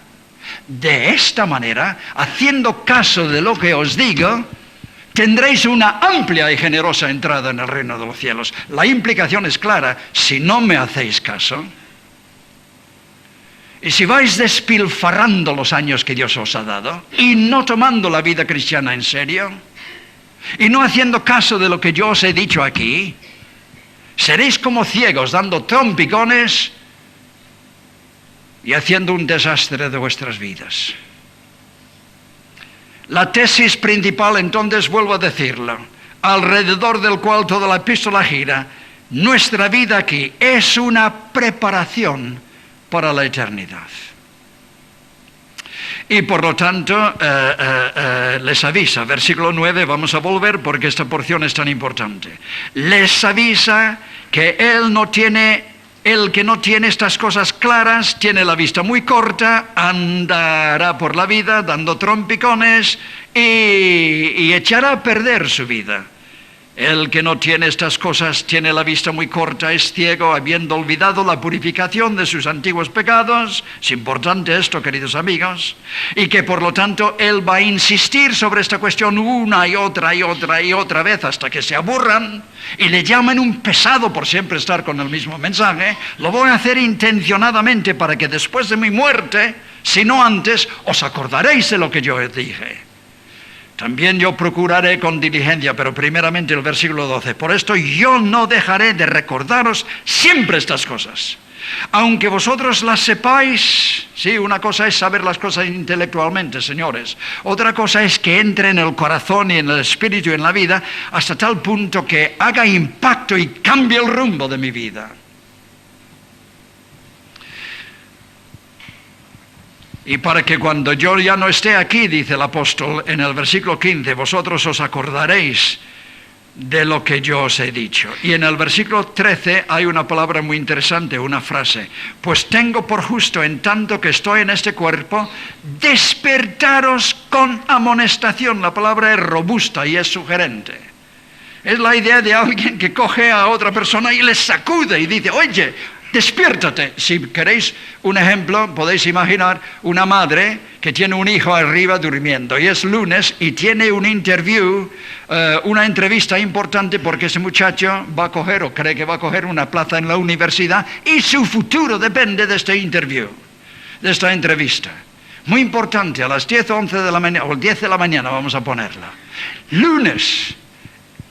haciendo caso de lo que os digo, tendréis una amplia y generosa entrada en el reino de los cielos. La implicación es clara: si no me hacéis caso, y si vais despilfarrando los años que Dios os ha dado, y no tomando la vida cristiana en serio, y no haciendo caso de lo que yo os he dicho aquí, seréis como ciegos dando trompicones y haciendo un desastre de vuestras vidas. La tesis principal, entonces, vuelvo a decirlo, alrededor del cual toda la epístola gira, nuestra vida aquí es una preparación para la eternidad. Y por lo tanto, les avisa, versículo 9, vamos a volver porque esta porción es tan importante. Les avisa que el que no tiene estas cosas claras, tiene la vista muy corta, andará por la vida dando trompicones y echará a perder su vida. El que no tiene estas cosas tiene la vista muy corta, es ciego, habiendo olvidado la purificación de sus antiguos pecados. Es importante esto, queridos amigos. Y que por lo tanto él va a insistir sobre esta cuestión una y otra vez hasta que se aburran y le llamen un pesado por siempre estar con el mismo mensaje. Lo voy a hacer intencionadamente para que después de mi muerte, si no antes, os acordaréis de lo que yo dije. También yo procuraré con diligencia, pero primeramente el versículo 12. Por esto yo no dejaré de recordaros siempre estas cosas. Aunque vosotros las sepáis, sí, una cosa es saber las cosas intelectualmente, señores. Otra cosa es que entre en el corazón y en el espíritu y en la vida hasta tal punto que haga impacto y cambie el rumbo de mi vida. Y para que cuando yo ya no esté aquí, dice el apóstol en el versículo 15, vosotros os acordaréis de lo que yo os he dicho. Y en el versículo 13 hay una palabra muy interesante, una frase. Pues tengo por justo, en tanto que estoy en este cuerpo, despertaros con amonestación. La palabra es robusta y es sugerente. Es la idea de alguien que coge a otra persona y le sacude y dice, oye, despiértate. Si queréis un ejemplo, podéis imaginar una madre que tiene un hijo arriba durmiendo y es lunes y tiene un interview, una entrevista importante porque ese muchacho va a coger o cree que va a coger una plaza en la universidad y su futuro depende de este interview, de esta entrevista. Muy importante, a las 10 o 11 de la mañana, o 10 de la mañana vamos a ponerla. Lunes,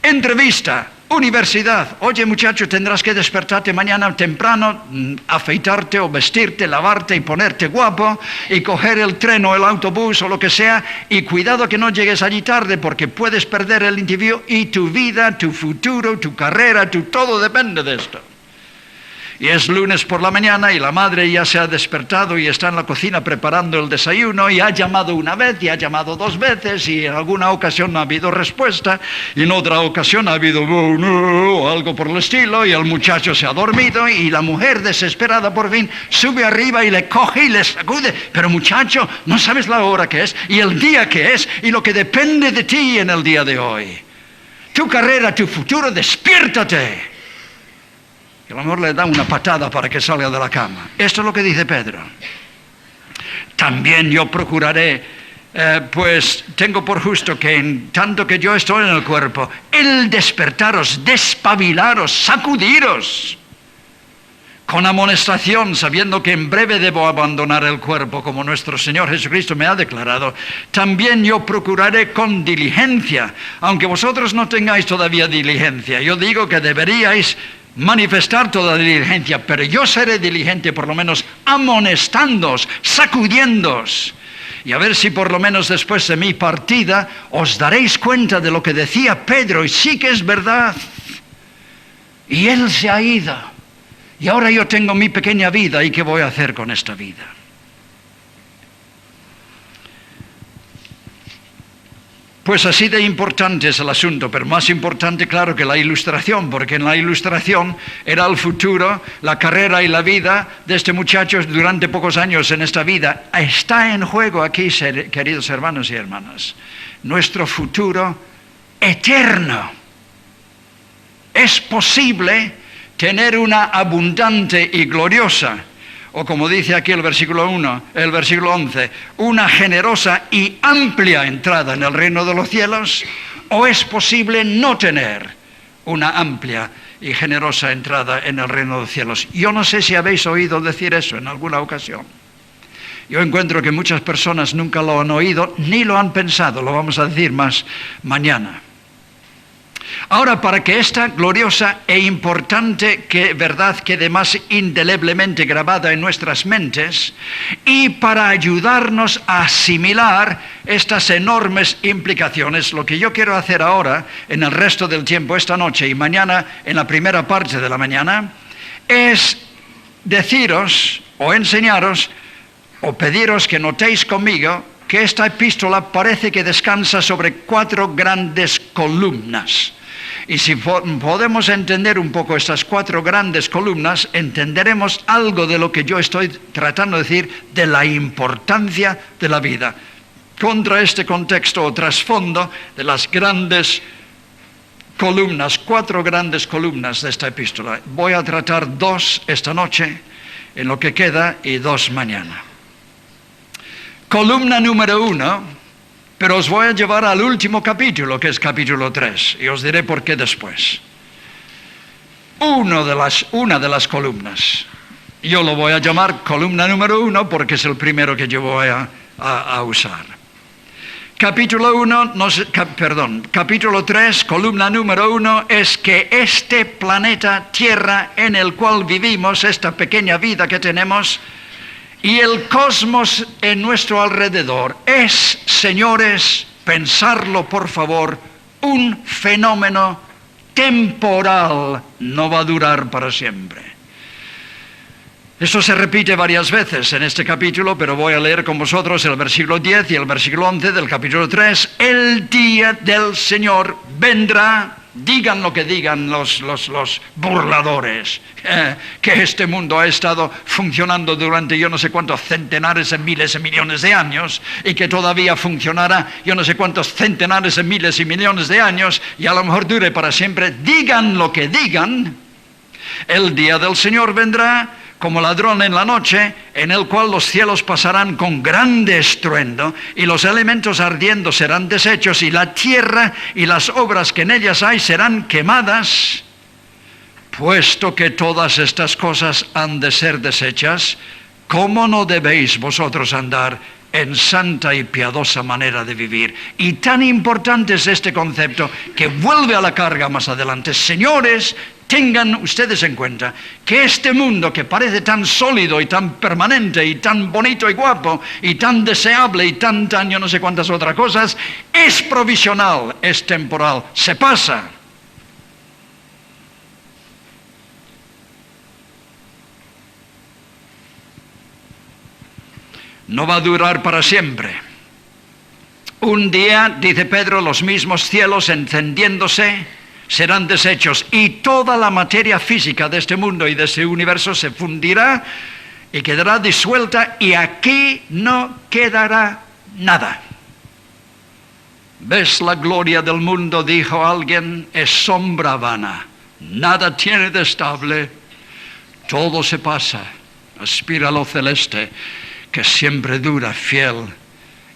entrevista. Universidad, oye muchacho, tendrás que despertarte mañana temprano, afeitarte o vestirte, lavarte y ponerte guapo y coger el tren o el autobús o lo que sea y cuidado que no llegues allí tarde porque puedes perder el interview y tu vida, tu futuro, tu carrera, todo depende de esto. Y es lunes por la mañana y la madre ya se ha despertado y está en la cocina preparando el desayuno y ha llamado una vez y ha llamado dos veces y en alguna ocasión no ha habido respuesta y en otra ocasión ha habido o algo por el estilo y el muchacho se ha dormido y la mujer desesperada por fin sube arriba y le coge y le sacude. Pero muchacho, no sabes la hora que es y el día que es y lo que depende de ti en el día de hoy. Tu carrera, tu futuro, despiértate. Y el amor le da una patada para que salga de la cama. Esto es lo que dice Pedro. También yo procuraré, pues tengo por justo que en tanto que yo estoy en el cuerpo, el despertaros, despabilaros, sacudiros, con amonestación, sabiendo que en breve debo abandonar el cuerpo, como nuestro Señor Jesucristo me ha declarado. También yo procuraré con diligencia, aunque vosotros no tengáis todavía diligencia. Yo digo que deberíais manifestar toda diligencia, pero yo seré diligente por lo menos amonestándoos, sacudiéndoos, y a ver si por lo menos después de mi partida os daréis cuenta de lo que decía Pedro, y sí que es verdad. Y él se ha ido, y ahora yo tengo mi pequeña vida, ¿y qué voy a hacer con esta vida? Pues así de importante es el asunto, pero más importante, claro, que la ilustración, porque en la ilustración era el futuro, la carrera y la vida de este muchacho durante pocos años en esta vida. Está en juego aquí, queridos hermanos y hermanas, nuestro futuro eterno. Es posible tener una abundante y gloriosa, o como dice aquí el versículo 11, una generosa y amplia entrada en el reino de los cielos, o es posible no tener una amplia y generosa entrada en el reino de los cielos. Yo no sé si habéis oído decir eso en alguna ocasión. Yo encuentro que muchas personas nunca lo han oído ni lo han pensado, lo vamos a decir más mañana. Ahora, para que esta gloriosa e importante verdad quede más indeleblemente grabada en nuestras mentes y para ayudarnos a asimilar estas enormes implicaciones, lo que yo quiero hacer ahora, en el resto del tiempo, esta noche y mañana, en la primera parte de la mañana, es deciros o enseñaros o pediros que notéis conmigo que esta epístola parece que descansa sobre 4 grandes columnas. Y si podemos entender un poco estas 4 grandes columnas, entenderemos algo de lo que yo estoy tratando de decir de la importancia de la vida. Contra este contexto o trasfondo de las grandes columnas, 4 grandes columnas de esta epístola. Voy a tratar 2 esta noche, en lo que queda, y 2 mañana. Columna número 1, pero os voy a llevar al último capítulo, que es capítulo 3, y os diré por qué después. Una de las columnas. Yo lo voy a llamar columna número 1 porque es el primero que yo voy a usar. Capítulo 3, columna número 1, es que este planeta Tierra en el cual vivimos, esta pequeña vida que tenemos, y el cosmos en nuestro alrededor es, señores, pensarlo por favor, un fenómeno temporal, no va a durar para siempre. Esto se repite varias veces en este capítulo, pero voy a leer con vosotros el versículo 10 y el versículo 11 del capítulo 3. El día del Señor vendrá. Digan lo que digan los burladores, que este mundo ha estado funcionando durante yo no sé cuántos centenares de miles y millones de años y que todavía funcionará yo no sé cuántos centenares de miles y millones de años y a lo mejor dure para siempre. Digan lo que digan, el día del Señor vendrá como ladrón en la noche, en el cual los cielos pasarán con grande estruendo, y los elementos ardiendo serán deshechos, y la tierra y las obras que en ellas hay serán quemadas. Puesto que todas estas cosas han de ser deshechas, ¿cómo no debéis vosotros andar en santa y piadosa manera de vivir? Y tan importante es este concepto que vuelve a la carga más adelante. Señores, tengan ustedes en cuenta que este mundo que parece tan sólido y tan permanente y tan bonito y guapo y tan deseable y tan yo no sé cuántas otras cosas, es provisional, es temporal, se pasa. no va a durar para siempre. Un día, dice Pedro, los mismos cielos encendiéndose serán deshechos y toda la materia física de este mundo y de este universo se fundirá y quedará disuelta y aquí no quedará nada. ¿Ves la gloria del mundo?, dijo alguien, es sombra vana, nada tiene de estable, todo se pasa, aspira a lo celeste, que siempre dura, fiel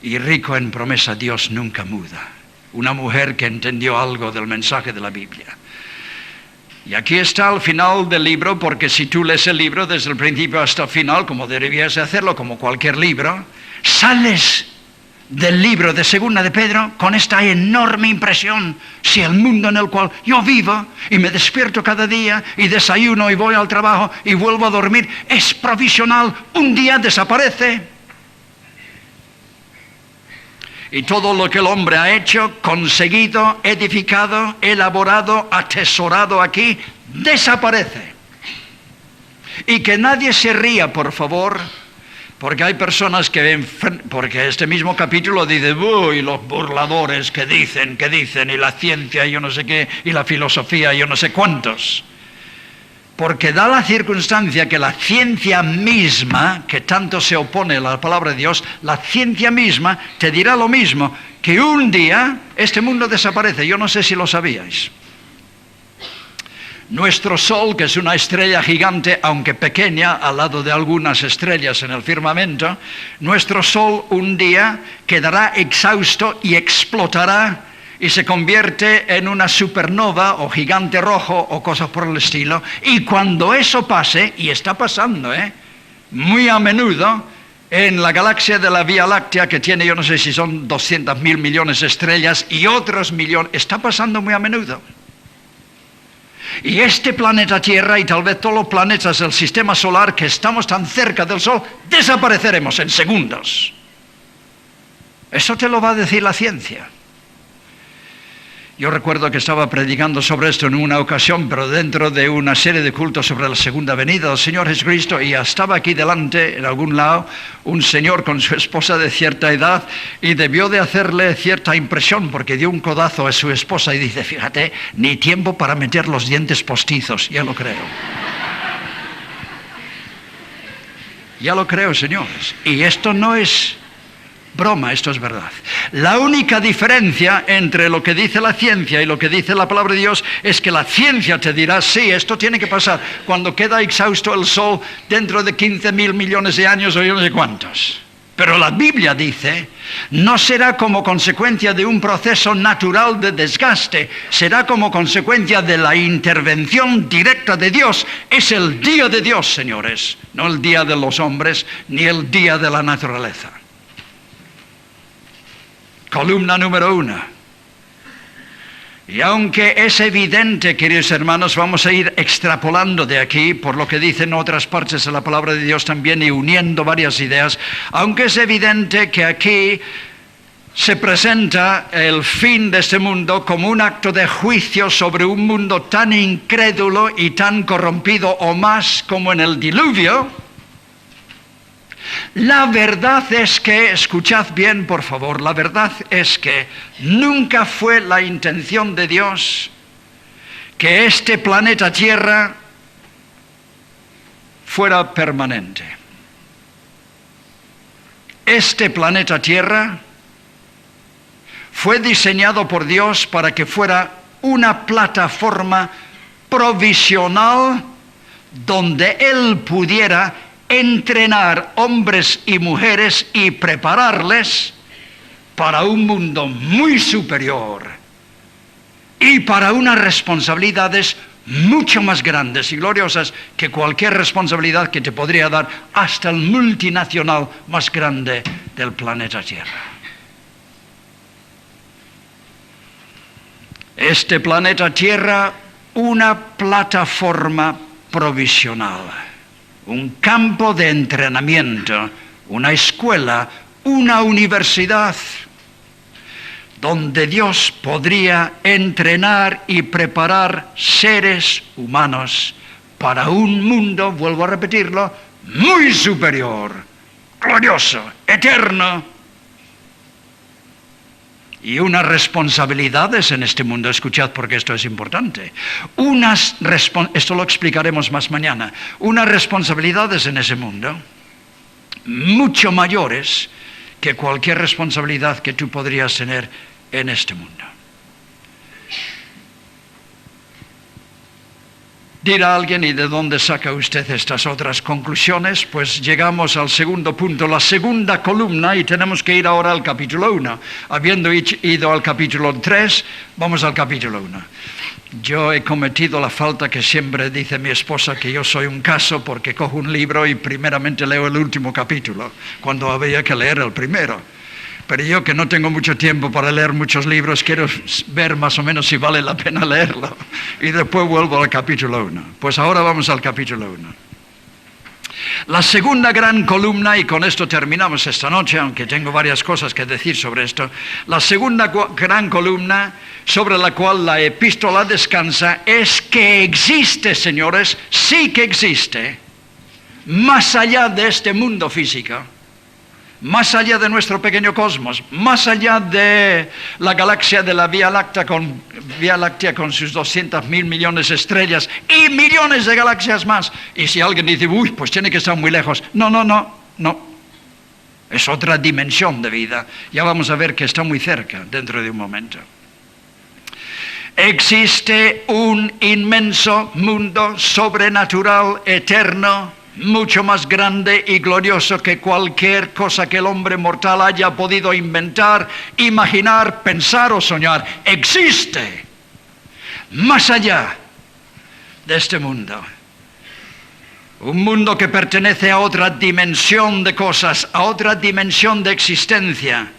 y rico en promesa. Dios nunca muda. Una mujer que entendió algo del mensaje de la Biblia. Y aquí está al final del libro, porque si tú lees el libro desde el principio hasta el final, como deberías hacerlo, como cualquier libro, sales del libro de Segunda de Pedro con esta enorme impresión: si el mundo en el cual yo vivo y me despierto cada día y desayuno y voy al trabajo y vuelvo a dormir es provisional, un día desaparece. Y todo lo que el hombre ha hecho, conseguido, edificado, elaborado, atesorado aquí, desaparece. Y que nadie se ría, por favor, porque hay personas que, porque este mismo capítulo dice, uy, los burladores que dicen, y la ciencia, y yo no sé qué, y la filosofía, y yo no sé cuántos. Porque da la circunstancia que la ciencia misma, que tanto se opone a la palabra de Dios, la ciencia misma te dirá lo mismo, que un día este mundo desaparece. Yo no sé si lo sabíais. Nuestro Sol, que es una estrella gigante, aunque pequeña, al lado de algunas estrellas en el firmamento, nuestro Sol un día quedará exhausto y explotará y se convierte en una supernova o gigante rojo o cosas por el estilo. Y cuando eso pase, y está pasando, muy a menudo, en la galaxia de la Vía Láctea, que tiene, yo no sé si son 200.000 millones de estrellas y otros millones, está pasando muy a menudo. Y este planeta Tierra y tal vez todos los planetas del sistema solar que estamos tan cerca del Sol, desapareceremos en segundos. Eso te lo va a decir la ciencia. Yo recuerdo que estaba predicando sobre esto en una ocasión, pero dentro de una serie de cultos sobre la segunda venida del Señor Jesucristo, y estaba aquí delante, en algún lado, un señor con su esposa de cierta edad, y debió de hacerle cierta impresión, porque dio un codazo a su esposa y dice, fíjate, ni tiempo para meter los dientes postizos. Ya lo creo. Ya lo creo, señores. Y esto no es broma, esto es verdad. La única diferencia entre lo que dice la ciencia y lo que dice la palabra de Dios es que la ciencia te dirá, sí, esto tiene que pasar cuando queda exhausto el Sol dentro de 15.000 millones de años o yo no sé cuántos. Pero la Biblia dice, no será como consecuencia de un proceso natural de desgaste, será como consecuencia de la intervención directa de Dios. Es el día de Dios, señores, no el día de los hombres ni el día de la naturaleza. Columna número 1. Y aunque es evidente, queridos hermanos, vamos a ir extrapolando de aquí, por lo que dicen otras partes de la palabra de Dios también, y uniendo varias ideas, aunque es evidente que aquí se presenta el fin de este mundo como un acto de juicio sobre un mundo tan incrédulo y tan corrompido o más como en el diluvio. La verdad es que, escuchad bien por favor, la verdad es que nunca fue la intención de Dios que este planeta Tierra fuera permanente. Este planeta Tierra fue diseñado por Dios para que fuera una plataforma provisional donde Él pudiera entrenar hombres y mujeres y prepararles para un mundo muy superior y para unas responsabilidades mucho más grandes y gloriosas que cualquier responsabilidad que te podría dar hasta el multinacional más grande del planeta Tierra. Este planeta Tierra, una plataforma provisional. Un campo de entrenamiento, una escuela, una universidad, donde Dios podría entrenar y preparar seres humanos para un mundo, vuelvo a repetirlo, muy superior glorioso, eterno. Y unas responsabilidades en este mundo, escuchad porque esto es importante. Esto lo explicaremos más mañana. Unas responsabilidades en ese mundo mucho mayores que cualquier responsabilidad que tú podrías tener en este mundo. Dirá alguien, ¿y de dónde saca usted estas otras conclusiones? Pues llegamos al segundo punto, la segunda columna, y tenemos que ir ahora al capítulo 1. Habiendo ido al capítulo 3, vamos al capítulo 1. Yo he cometido la falta que siempre dice mi esposa, que yo soy un caso porque cojo un libro y primeramente leo el último capítulo, cuando había que leer el primero. Pero yo, que no tengo mucho tiempo para leer muchos libros, quiero ver más o menos si vale la pena leerlo. Y después vuelvo al capítulo 1. Pues ahora vamos al capítulo 1. La segunda gran columna, y con esto terminamos esta noche, aunque tengo varias cosas que decir sobre esto. La segunda gran columna sobre la cual la epístola descansa es que existe, señores, sí que existe, más allá de este mundo físico, más allá de nuestro pequeño cosmos, más allá de la galaxia de la Vía Láctea con sus 200.000 millones de estrellas y millones de galaxias más. Y si alguien dice, uy, pues tiene que estar muy lejos. No. Es otra dimensión de vida. Ya vamos a ver que está muy cerca dentro de un momento. Existe un inmenso mundo sobrenatural, eterno, mucho más grande y glorioso que cualquier cosa que el hombre mortal haya podido inventar, imaginar, pensar o soñar. Existe más allá de este mundo. Un mundo que pertenece a otra dimensión de cosas, a otra dimensión de existencia,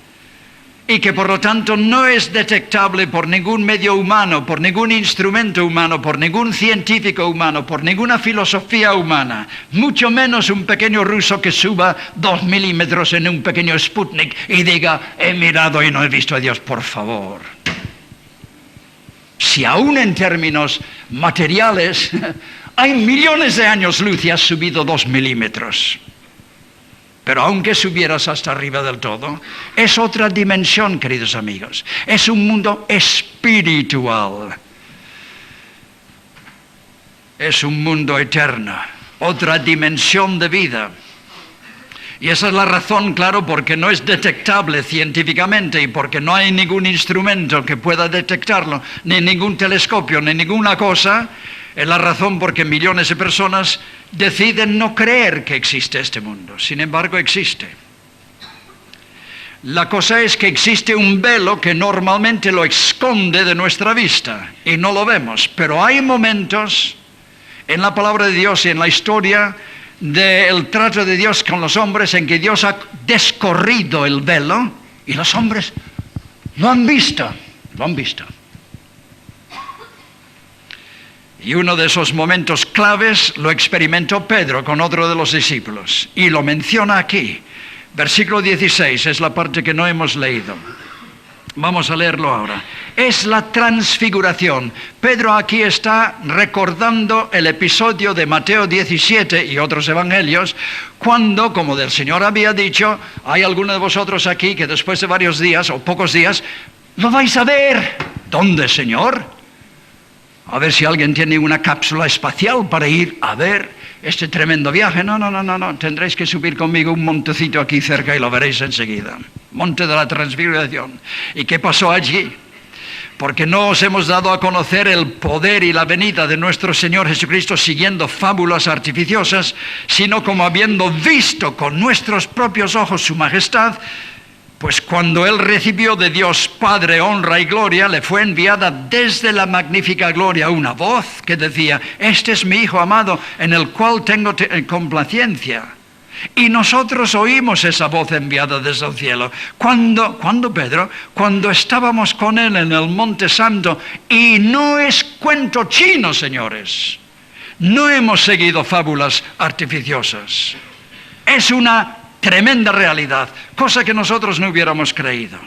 y que por lo tanto no es detectable por ningún medio humano, por ningún instrumento humano, por ningún científico humano, por ninguna filosofía humana, mucho menos un pequeño ruso que suba 2 milímetros en un pequeño Sputnik y diga, he mirado y no he visto a Dios, por favor. Si aún en términos materiales hay millones de años luz y has subido 2 milímetros. Pero aunque subieras hasta arriba del todo, es otra dimensión, queridos amigos. Es un mundo espiritual. Es un mundo eterno, otra dimensión de vida. Y esa es la razón, claro, porque no es detectable científicamente y porque no hay ningún instrumento que pueda detectarlo, ni ningún telescopio, ni ninguna cosa. Es la razón porque millones de personas deciden no creer que existe este mundo. Sin embargo, existe. La cosa es que existe un velo que normalmente lo esconde de nuestra vista y no lo vemos. Pero hay momentos en la palabra de Dios y en la historia del trato de Dios con los hombres en que Dios ha descorrido el velo y los hombres lo han visto. Y uno de esos momentos claves lo experimentó Pedro con otro de los discípulos. Y lo menciona aquí. Versículo 16 es la parte que no hemos leído. Vamos a leerlo ahora. Es la transfiguración. Pedro aquí está recordando el episodio de Mateo 17 y otros evangelios, cuando, como el Señor había dicho, hay alguno de vosotros aquí que después de varios días o pocos días, lo vais a ver. ¿Dónde, Señor? A ver si alguien tiene una cápsula espacial para ir a ver este tremendo viaje. No. Tendréis que subir conmigo un montecito aquí cerca y lo veréis enseguida. Monte de la Transfiguración. ¿Y qué pasó allí? Porque no os hemos dado a conocer el poder y la venida de nuestro Señor Jesucristo siguiendo fábulas artificiosas, sino como habiendo visto con nuestros propios ojos su majestad. Pues cuando Él recibió de Dios Padre honra y gloria, le fue enviada desde la magnífica gloria una voz que decía, este es mi Hijo amado, en el cual tengo complacencia. Y nosotros oímos esa voz enviada desde el cielo. ¿Cuándo, Pedro? Cuando estábamos con Él en el Monte Santo. Y no es cuento chino, señores. No hemos seguido fábulas artificiosas. Es una tremenda realidad, cosa que nosotros no hubiéramos creído.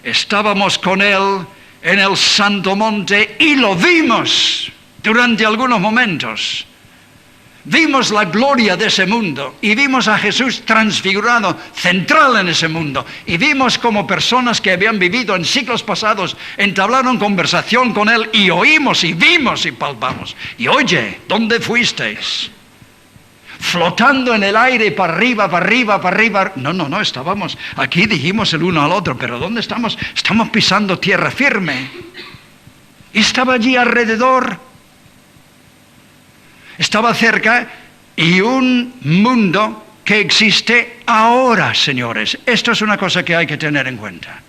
Estábamos con Él en el Santo Monte y lo vimos durante algunos momentos. Vimos la gloria de ese mundo y vimos a Jesús transfigurado, central en ese mundo. Y vimos como personas que habían vivido en siglos pasados entablaron conversación con Él y oímos y vimos y palpamos. Y oye, ¿dónde fuisteis? Flotando en el aire para arriba, para arriba, para arriba. No, estábamos aquí, dijimos el uno al otro, pero ¿dónde estamos? Estamos pisando tierra firme. Y estaba allí alrededor. Estaba cerca y un mundo que existe ahora, señores. Esto es una cosa que hay que tener en cuenta.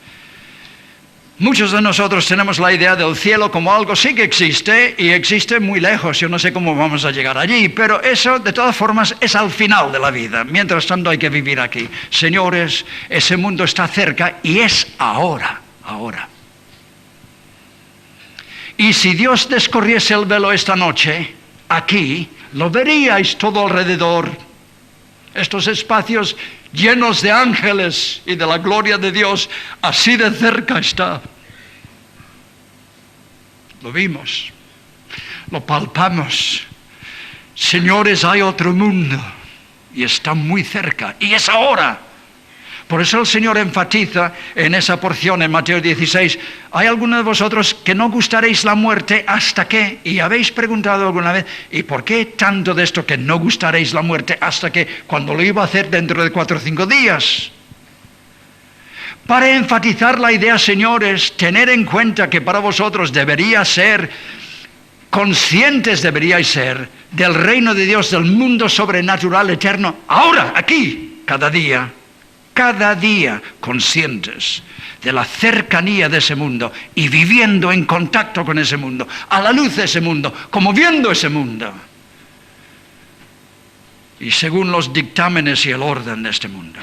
Muchos de nosotros tenemos la idea del cielo como algo sí que existe y existe muy lejos. Yo no sé cómo vamos a llegar allí, pero eso de todas formas es al final de la vida. Mientras tanto hay que vivir aquí. Señores, ese mundo está cerca y es ahora. Y si Dios descorriese el velo esta noche, aquí lo veríais todo alrededor, estos espacios llenos de ángeles y de la gloria de Dios, así de cerca está. Lo vimos, lo palpamos. Señores, hay otro mundo y está muy cerca y es ahora. Por eso el Señor enfatiza en esa porción en Mateo 16, ¿hay alguno de vosotros que no gustaréis la muerte hasta qué? Y habéis preguntado alguna vez, ¿y por qué tanto de esto que no gustaréis la muerte hasta qué? Cuando lo iba a hacer dentro de 4 o 5 días. Para enfatizar la idea, señores, tener en cuenta que para vosotros debería ser, conscientes deberíais ser, del reino de Dios, del mundo sobrenatural eterno, ahora, aquí, cada día conscientes de la cercanía de ese mundo y viviendo en contacto con ese mundo, a la luz de ese mundo, como viendo ese mundo. Y según los dictámenes y el orden de este mundo.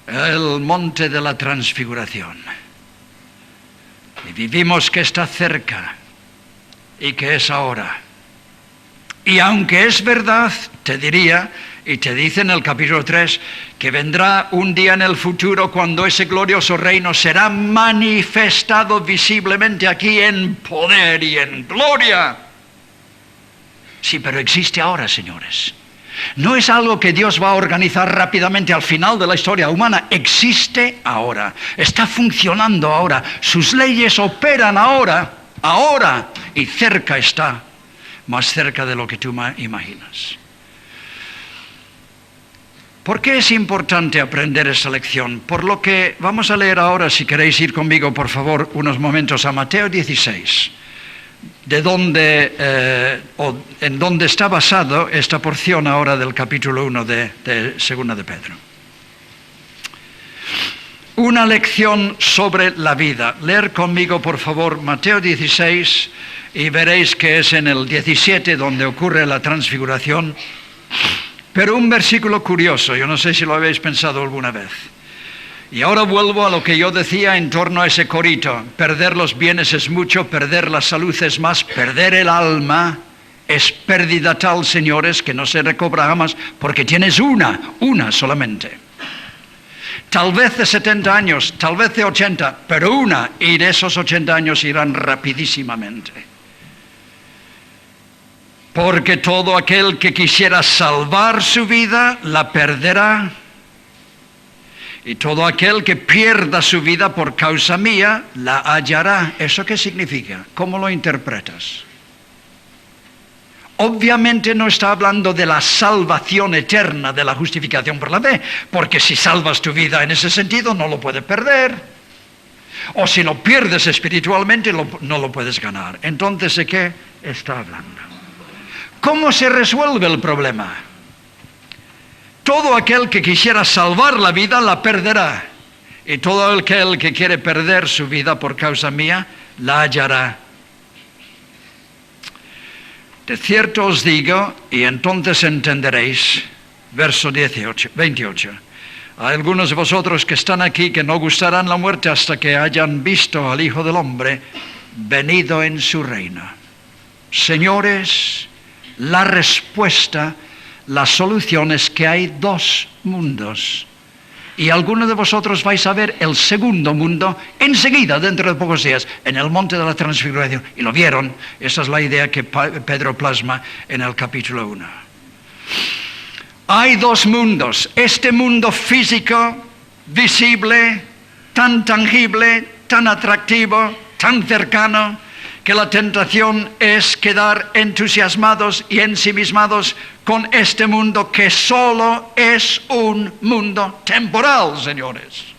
El monte de la transfiguración. Y vivimos que está cerca y que es ahora. Y aunque es verdad, te diría, y te dice en el capítulo 3, que vendrá un día en el futuro cuando ese glorioso reino será manifestado visiblemente aquí en poder y en gloria. Sí, pero existe ahora, señores. No es algo que Dios va a organizar rápidamente al final de la historia humana. Existe ahora. Está funcionando ahora. Sus leyes operan ahora, y cerca está. Más cerca de lo que tú imaginas. ¿Por qué es importante aprender esa lección? Por lo que vamos a leer ahora, si queréis ir conmigo, por favor, unos momentos a Mateo 16, en donde está basado esta porción ahora del capítulo 1 de Segunda de Pedro. Una lección sobre la vida. Leer conmigo, por favor, Mateo 16, y veréis que es en el 17 donde ocurre la transfiguración. Pero un versículo curioso, yo no sé si lo habéis pensado alguna vez. Y ahora vuelvo a lo que yo decía en torno a ese corito. Perder los bienes es mucho, perder la salud es más, perder el alma es pérdida tal, señores, que no se recobra jamás, porque tienes una solamente. Tal vez de 70 años, tal vez de 80, pero una, y de esos 80 años irán rapidísimamente. Porque todo aquel que quisiera salvar su vida, la perderá. Y todo aquel que pierda su vida por causa mía, la hallará. ¿Eso qué significa? ¿Cómo lo interpretas? Obviamente no está hablando de la salvación eterna, de la justificación por la fe, porque si salvas tu vida en ese sentido, no lo puedes perder. O si lo pierdes espiritualmente, no lo puedes ganar. Entonces, ¿de qué está hablando? ¿Cómo se resuelve el problema? Todo aquel que quisiera salvar la vida la perderá. Y todo aquel que quiere perder su vida por causa mía la hallará. De cierto os digo, y entonces entenderéis, verso 28. Hay algunos de vosotros que están aquí que no gustarán la muerte hasta que hayan visto al Hijo del Hombre venido en su reino. Señores, la respuesta, la solución es que hay 2 mundos. Y algunos de vosotros vais a ver el segundo mundo enseguida, dentro de pocos días, en el monte de la transfiguración. Y lo vieron. Esa es la idea que Pedro plasma en el capítulo 1. Hay dos mundos. Este mundo físico, visible, tan tangible, tan atractivo, tan cercano, que la tentación es quedar entusiasmados y ensimismados con este mundo que solo es un mundo temporal, señores.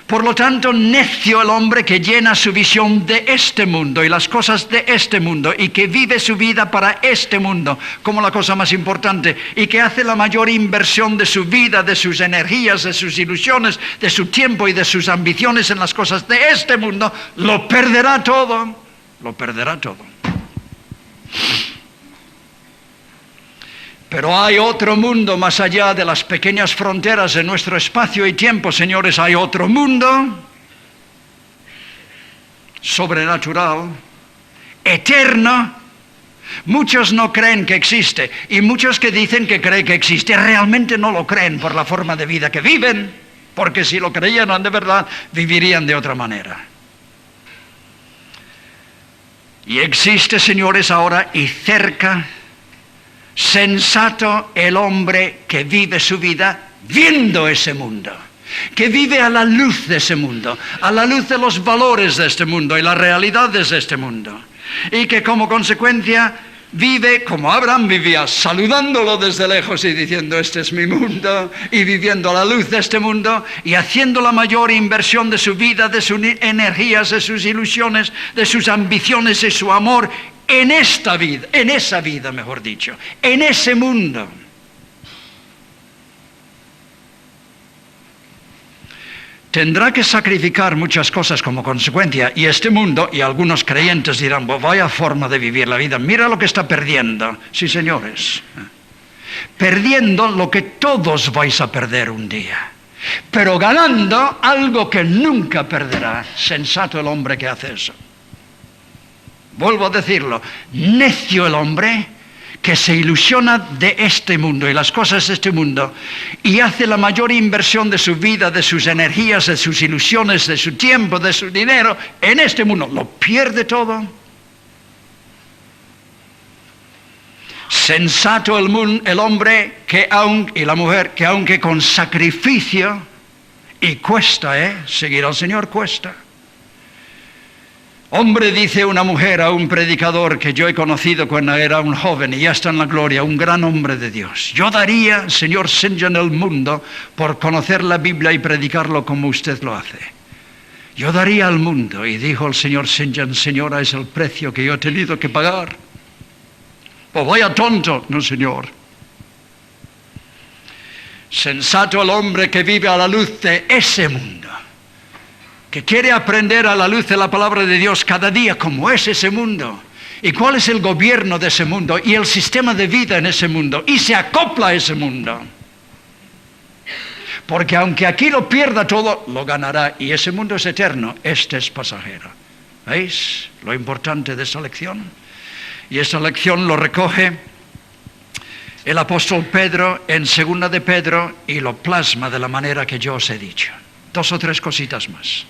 Por lo tanto, necio el hombre que llena su visión de este mundo y las cosas de este mundo y que vive su vida para este mundo como la cosa más importante y que hace la mayor inversión de su vida, de sus energías, de sus ilusiones, de su tiempo y de sus ambiciones en las cosas de este mundo, lo perderá todo, lo perderá todo. Pero hay otro mundo más allá de las pequeñas fronteras de nuestro espacio y tiempo, señores. Hay otro mundo sobrenatural, eterno. Muchos no creen que existe y muchos que dicen que creen que existe realmente no lo creen por la forma de vida que viven, porque si lo creyeran de verdad vivirían de otra manera. Y existe, señores, ahora y cerca. Sensato el hombre que vive su vida viendo ese mundo, que vive a la luz de ese mundo, a la luz de los valores de este mundo y las realidades de este mundo, y que como consecuencia vive como Abraham vivía, saludándolo desde lejos y diciendo: este es mi mundo, y viviendo a la luz de este mundo y haciendo la mayor inversión de su vida, de sus energías, de sus ilusiones, de sus ambiciones y su amor en esta vida, en esa vida, mejor dicho, en ese mundo. Tendrá que sacrificar muchas cosas como consecuencia, y este mundo, y algunos creyentes dirán: vaya forma de vivir la vida, mira lo que está perdiendo. Sí, señores, perdiendo lo que todos vais a perder un día, pero ganando algo que nunca perderá. Sensato el hombre que hace eso. Vuelvo a decirlo, necio el hombre que se ilusiona de este mundo y las cosas de este mundo y hace la mayor inversión de su vida, de sus energías, de sus ilusiones, de su tiempo, de su dinero en este mundo. Lo pierde todo. Sensato el hombre y la mujer que aunque con sacrificio, y cuesta, seguir al Señor cuesta. Hombre, dice una mujer a un predicador que yo he conocido cuando era un joven y ya está en la gloria, un gran hombre de Dios: yo daría, señor St. John, el mundo por conocer la Biblia y predicarlo como usted lo hace. Yo daría al mundo. Y dijo el señor St. John: señora, es el precio que yo he tenido que pagar. Pues vaya tonto. No, señor. Sensato el hombre que vive a la luz de ese mundo, que quiere aprender a la luz de la palabra de Dios cada día cómo es ese mundo y cuál es el gobierno de ese mundo y el sistema de vida en ese mundo, y se acopla a ese mundo. Porque aunque aquí lo pierda todo, lo ganará, y ese mundo es eterno, este es pasajero. ¿Veis lo importante de esa lección? Y esa lección lo recoge el apóstol Pedro en 2 de Pedro y lo plasma de la manera que yo os he dicho. 2 o 3 cositas más.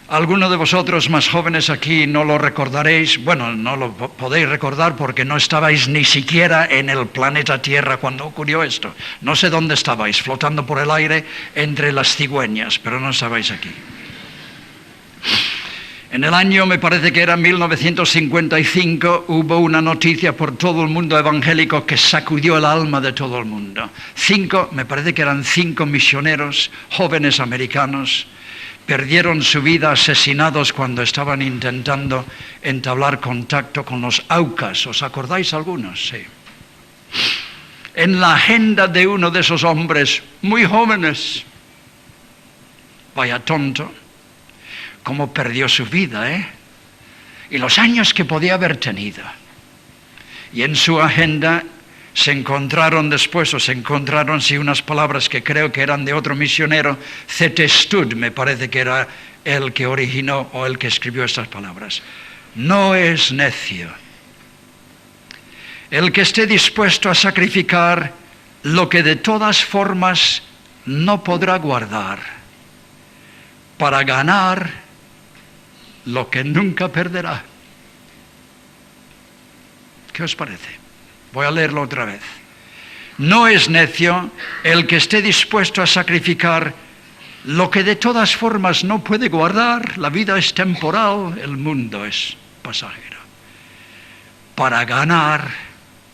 Algunos de vosotros más jóvenes aquí no lo recordaréis. Bueno, no lo podéis recordar porque no estabais ni siquiera en el planeta Tierra cuando ocurrió esto. No sé dónde estabais, flotando por el aire entre las cigüeñas, pero no estabais aquí. En el año, me parece que era 1955, hubo una noticia por todo el mundo evangélico que sacudió el alma de todo el mundo. Me parece que eran 5 misioneros jóvenes americanos, perdieron su vida asesinados cuando estaban intentando entablar contacto con los Aucas. ¿Os acordáis algunos? Sí. En la agenda de uno de esos hombres muy jóvenes, vaya tonto, cómo perdió su vida, y los años que podía haber tenido. Y en su agenda se encontraron unas palabras que creo que eran de otro misionero, C.T. Studd, me parece que era el que originó o el que escribió estas palabras. No es necio el que esté dispuesto a sacrificar lo que de todas formas no podrá guardar, para ganar lo que nunca perderá. ¿Qué os parece? Voy a leerlo otra vez. No es necio el que esté dispuesto a sacrificar lo que de todas formas no puede guardar. La vida es temporal, el mundo es pasajero, para ganar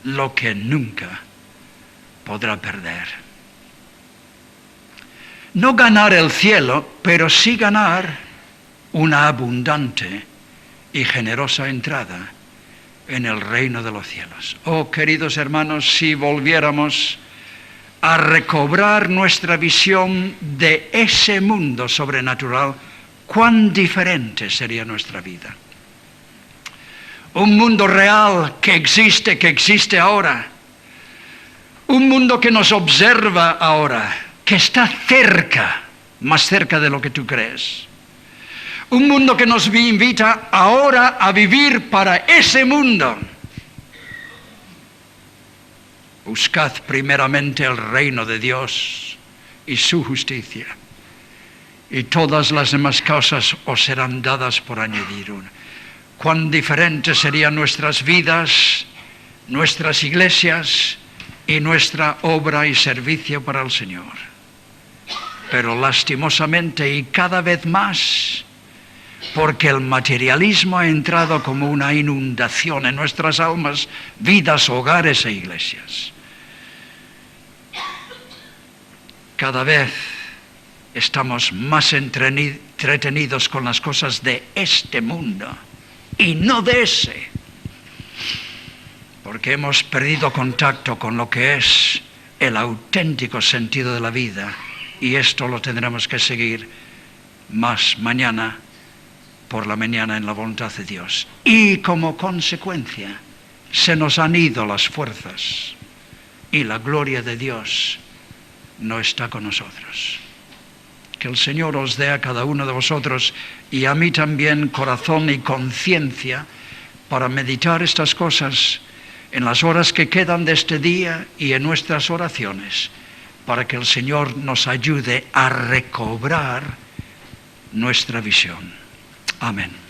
lo que nunca podrá perder. No ganar el cielo, pero sí ganar una abundante y generosa entrada en el reino de los cielos. Oh, queridos hermanos, si volviéramos a recobrar nuestra visión de ese mundo sobrenatural, cuán diferente sería nuestra vida. Un mundo real que existe ahora. Un mundo que nos observa ahora, que está cerca, más cerca de lo que tú crees. Un mundo que nos invita ahora a vivir para ese mundo. Buscad primeramente el reino de Dios y su justicia, y todas las demás cosas os serán dadas por añadidura. Cuán diferentes serían nuestras vidas, nuestras iglesias y nuestra obra y servicio para el Señor. Pero lastimosamente y cada vez más, porque el materialismo ha entrado como una inundación en nuestras almas, vidas, hogares e iglesias. Cada vez estamos más entretenidos con las cosas de este mundo y no de ese, porque hemos perdido contacto con lo que es el auténtico sentido de la vida, y esto lo tendremos que seguir más mañana por la mañana en la voluntad de Dios. Y como consecuencia se nos han ido las fuerzas y la gloria de Dios no está con nosotros. Que el Señor os dé a cada uno de vosotros y a mí también corazón y conciencia para meditar estas cosas en las horas que quedan de este día y en nuestras oraciones, para que el Señor nos ayude a recobrar nuestra visión. Amén.